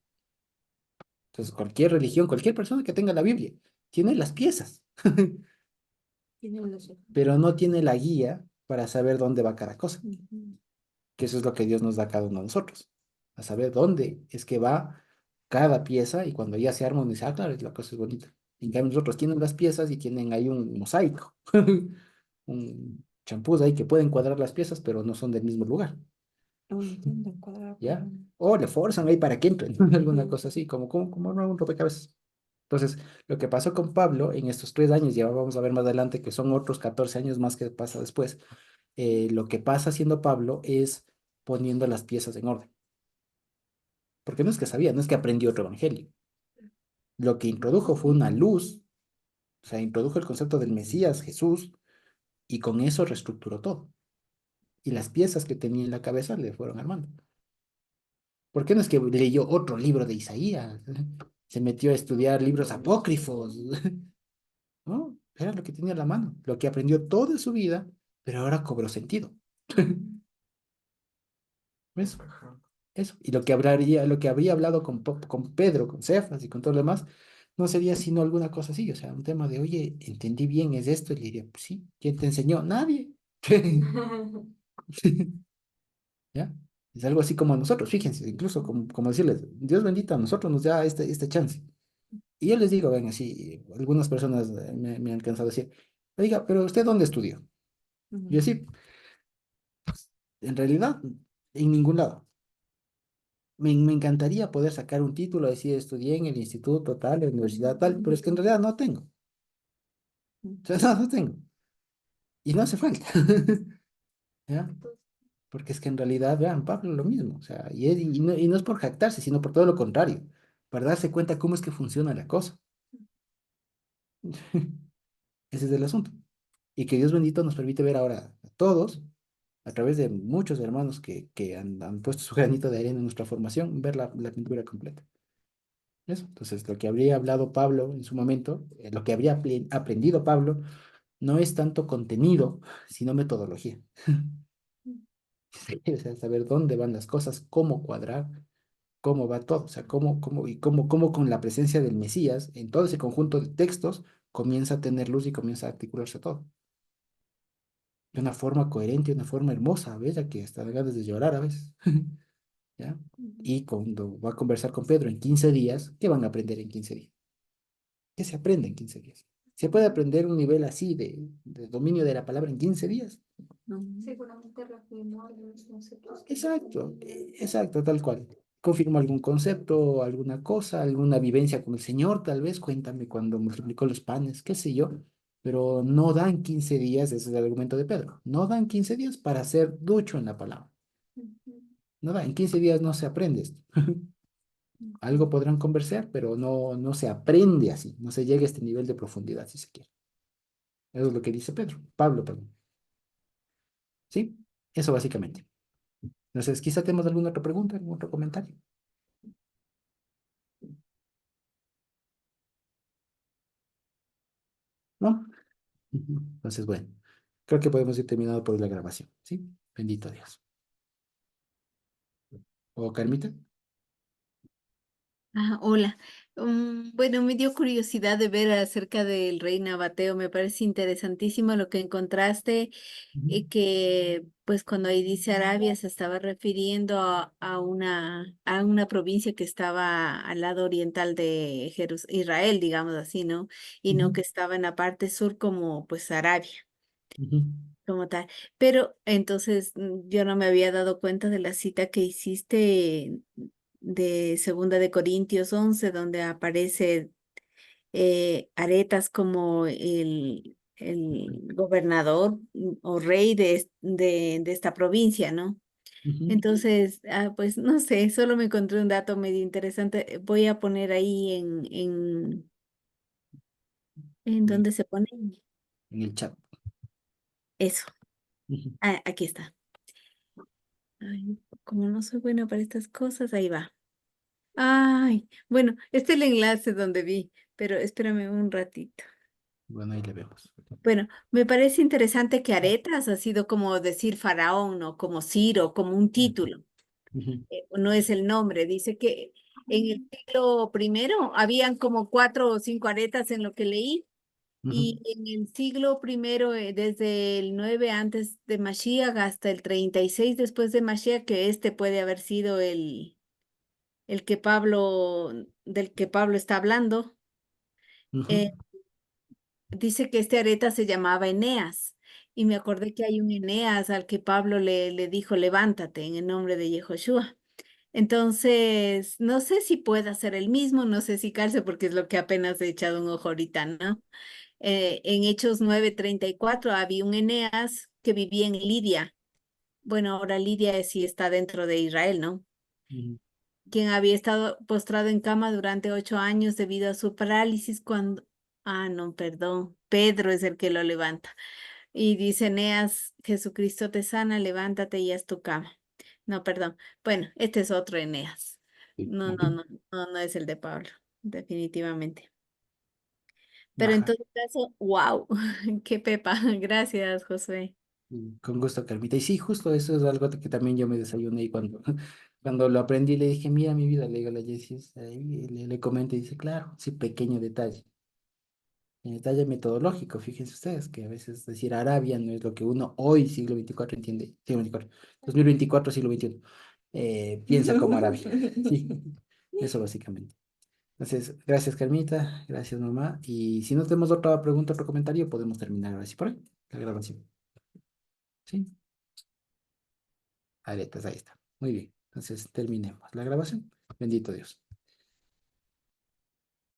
Entonces cualquier religión, cualquier persona que tenga la Biblia, tiene las piezas, Tiene una sola. pero no tiene la guía para saber dónde va cada cosa, Ujú. que eso es lo que Dios nos da a cada uno de nosotros, a saber dónde es que va cada pieza y cuando ya se arma, uno dice, ah, claro, la cosa es bonita. En cambio, nosotros tienen las piezas y tienen ahí un mosaico, un champús ahí que pueden cuadrar las piezas, pero no son del mismo lugar, No entiendo, cuadrado. ¿ya? O le forzan ahí para que entren, alguna Ujú. cosa así, como no, un rompecabezas. Entonces, lo que pasó con Pablo en estos 3 años, ya vamos a ver más adelante que son otros 14 años más que pasa después, lo que pasa haciendo Pablo es poniendo las piezas en orden. Porque no es que sabía, no es que aprendió otro evangelio. Lo que introdujo fue una luz, o sea, introdujo el concepto del Mesías, Jesús, y con eso reestructuró todo. Y las piezas que tenía en la cabeza le fueron armando. ¿Por qué no es que leyó otro libro de Isaías? Se metió a estudiar libros apócrifos, ¿no? Era lo que tenía a la mano, lo que aprendió toda su vida, pero ahora cobró sentido. ¿Ves? Ajá. Eso. Y lo que habría hablado con Pedro, con Cefas y con todo lo demás, no sería sino alguna cosa así, o sea, un tema de, oye, entendí bien, es esto, y le diría, pues sí, ¿quién te enseñó? Nadie. ¿Ya? Es algo así como a nosotros, fíjense, incluso como decirles, Dios bendito a nosotros nos da este chance. Y yo les digo, ven, así, algunas personas me han cansado de decir, oiga, pero ¿usted dónde estudió? Y yo Ujú. sí, en realidad, en ningún lado. Me encantaría poder sacar un título, decir, estudié en el instituto tal, en la universidad tal, pero es que en realidad no tengo. O sea, no tengo. Y no hace falta. ¿Ya? Porque es que en realidad, vean, Pablo lo mismo. O sea, y no es por jactarse, sino por todo lo contrario, para darse cuenta cómo es que funciona la cosa. Ese es el asunto. Y que Dios bendito nos permite ver ahora a todos, a través de muchos hermanos que han puesto su granito de arena en nuestra formación, ver la pintura completa. Eso. Entonces, lo que habría hablado Pablo en su momento, lo que habría aprendido Pablo, no es tanto contenido, sino metodología. Sí, o sea, saber dónde van las cosas, cómo cuadrar, cómo va todo, o sea, cómo con la presencia del Mesías, en todo ese conjunto de textos, comienza a tener luz y comienza a articularse todo. De una forma coherente, de una forma hermosa, ¿ves? Que hasta da ganas de llorar a veces. ¿Ya? Ujú. Y cuando va a conversar con Pedro en 15 días, ¿qué van a aprender en 15 días? ¿Qué se aprende en 15 días? ¿Se puede aprender un nivel así de dominio de la palabra en 15 días? No. Seguramente reafirmó algunos conceptos que ya Exacto, tenía. exacto, tal cual. Confirmo algún concepto, alguna cosa, alguna vivencia con el Señor, tal vez, cuéntame cuando multiplicó los panes, qué sé yo, pero no dan 15 días, ese es el argumento de Pedro, no dan 15 días para ser ducho en la palabra. Ujú. No da, en 15 días no se aprende esto. Ujú. Algo podrán conversar, pero no se aprende así, no se llega a este nivel de profundidad, si se quiere. Eso es lo que dice Pablo, perdón. ¿Sí? Eso básicamente. Entonces, quizá tenemos alguna otra pregunta, algún otro comentario. ¿No? Ujú. Entonces, bueno, creo que podemos ir terminando por la grabación, ¿sí? Bendito Dios. ¿O Carmita? Ah, hola. Bueno, me dio curiosidad de ver acerca del rey Nabateo. Me parece interesantísimo lo que encontraste, Ujú, que pues cuando ahí dice Arabia se estaba refiriendo a una provincia que estaba al lado oriental de Israel, digamos así, ¿no? Y no ujú, que estaba en la parte sur como pues Arabia, ujú, como tal. Pero entonces yo no me había dado cuenta de la cita que hiciste de Segunda de Corintios 11 donde aparece Aretas como el gobernador o rey de esta provincia, ¿no? Ujú. Entonces, pues no sé, solo me encontré un dato medio interesante. Voy a poner ahí en En donde se pone en el chat. eso. Ujú. Aquí está. Ay, como no soy buena para estas cosas, ahí va. Ay, bueno, este es el enlace donde vi, pero espérame un ratito. Bueno, ahí le vemos. Bueno, me parece interesante que Aretas ha sido como decir faraón o como Ciro, como un título. Ujú, No es el nombre. Dice que en el siglo primero habían como 4 o 5 aretas en lo que leí. ujú, Y en el siglo primero, desde el 9 antes de Mashiach hasta el 36 después de Mashiach, que este puede haber sido el que del que Pablo está hablando, ujú, eh, dice que este areta se llamaba Eneas. Y me acordé que hay un Eneas al que Pablo le dijo, levántate en el nombre de Yehoshua. Entonces, no sé si pueda ser el mismo, no sé si calce, porque es lo que apenas he echado un ojo ahorita, ¿no? En Hechos 9:34 había un Eneas que vivía en Lidia. Bueno, ahora Lidia sí está dentro de Israel, ¿no? ujú, Quien había estado postrado en cama durante 8 años debido a su parálisis cuando... Ah, no, perdón. Pedro es el que lo levanta. Y dice Eneas, Jesucristo te sana, levántate y haz tu cama. No, perdón. Bueno, este es otro Eneas. sí, No, no, ujú. no, no, no es el de Pablo, definitivamente. Pero en Ajá. todo caso, wow, qué pepa. Gracias, José. Con gusto, Carmita. Y sí, justo eso es algo que también yo me desayuné y cuando, cuando lo aprendí le dije, mira mi vida, le digo a la Jessie, ahí le comento y dice, claro, sí, pequeño detalle. El detalle metodológico, fíjense ustedes, que a veces decir Arabia no es lo que uno hoy, siglo XXIV, entiende, siglo XXIV, 2024, siglo XXI, piensa como Arabia. Sí, eso básicamente. Entonces, gracias, Carmita, gracias, mamá. Y si no tenemos otra pregunta, otro comentario, podemos terminar ahora sí por ahí, la grabación. Sí, aletas, ahí está. Muy bien. Entonces, terminemos la grabación. Bendito Dios.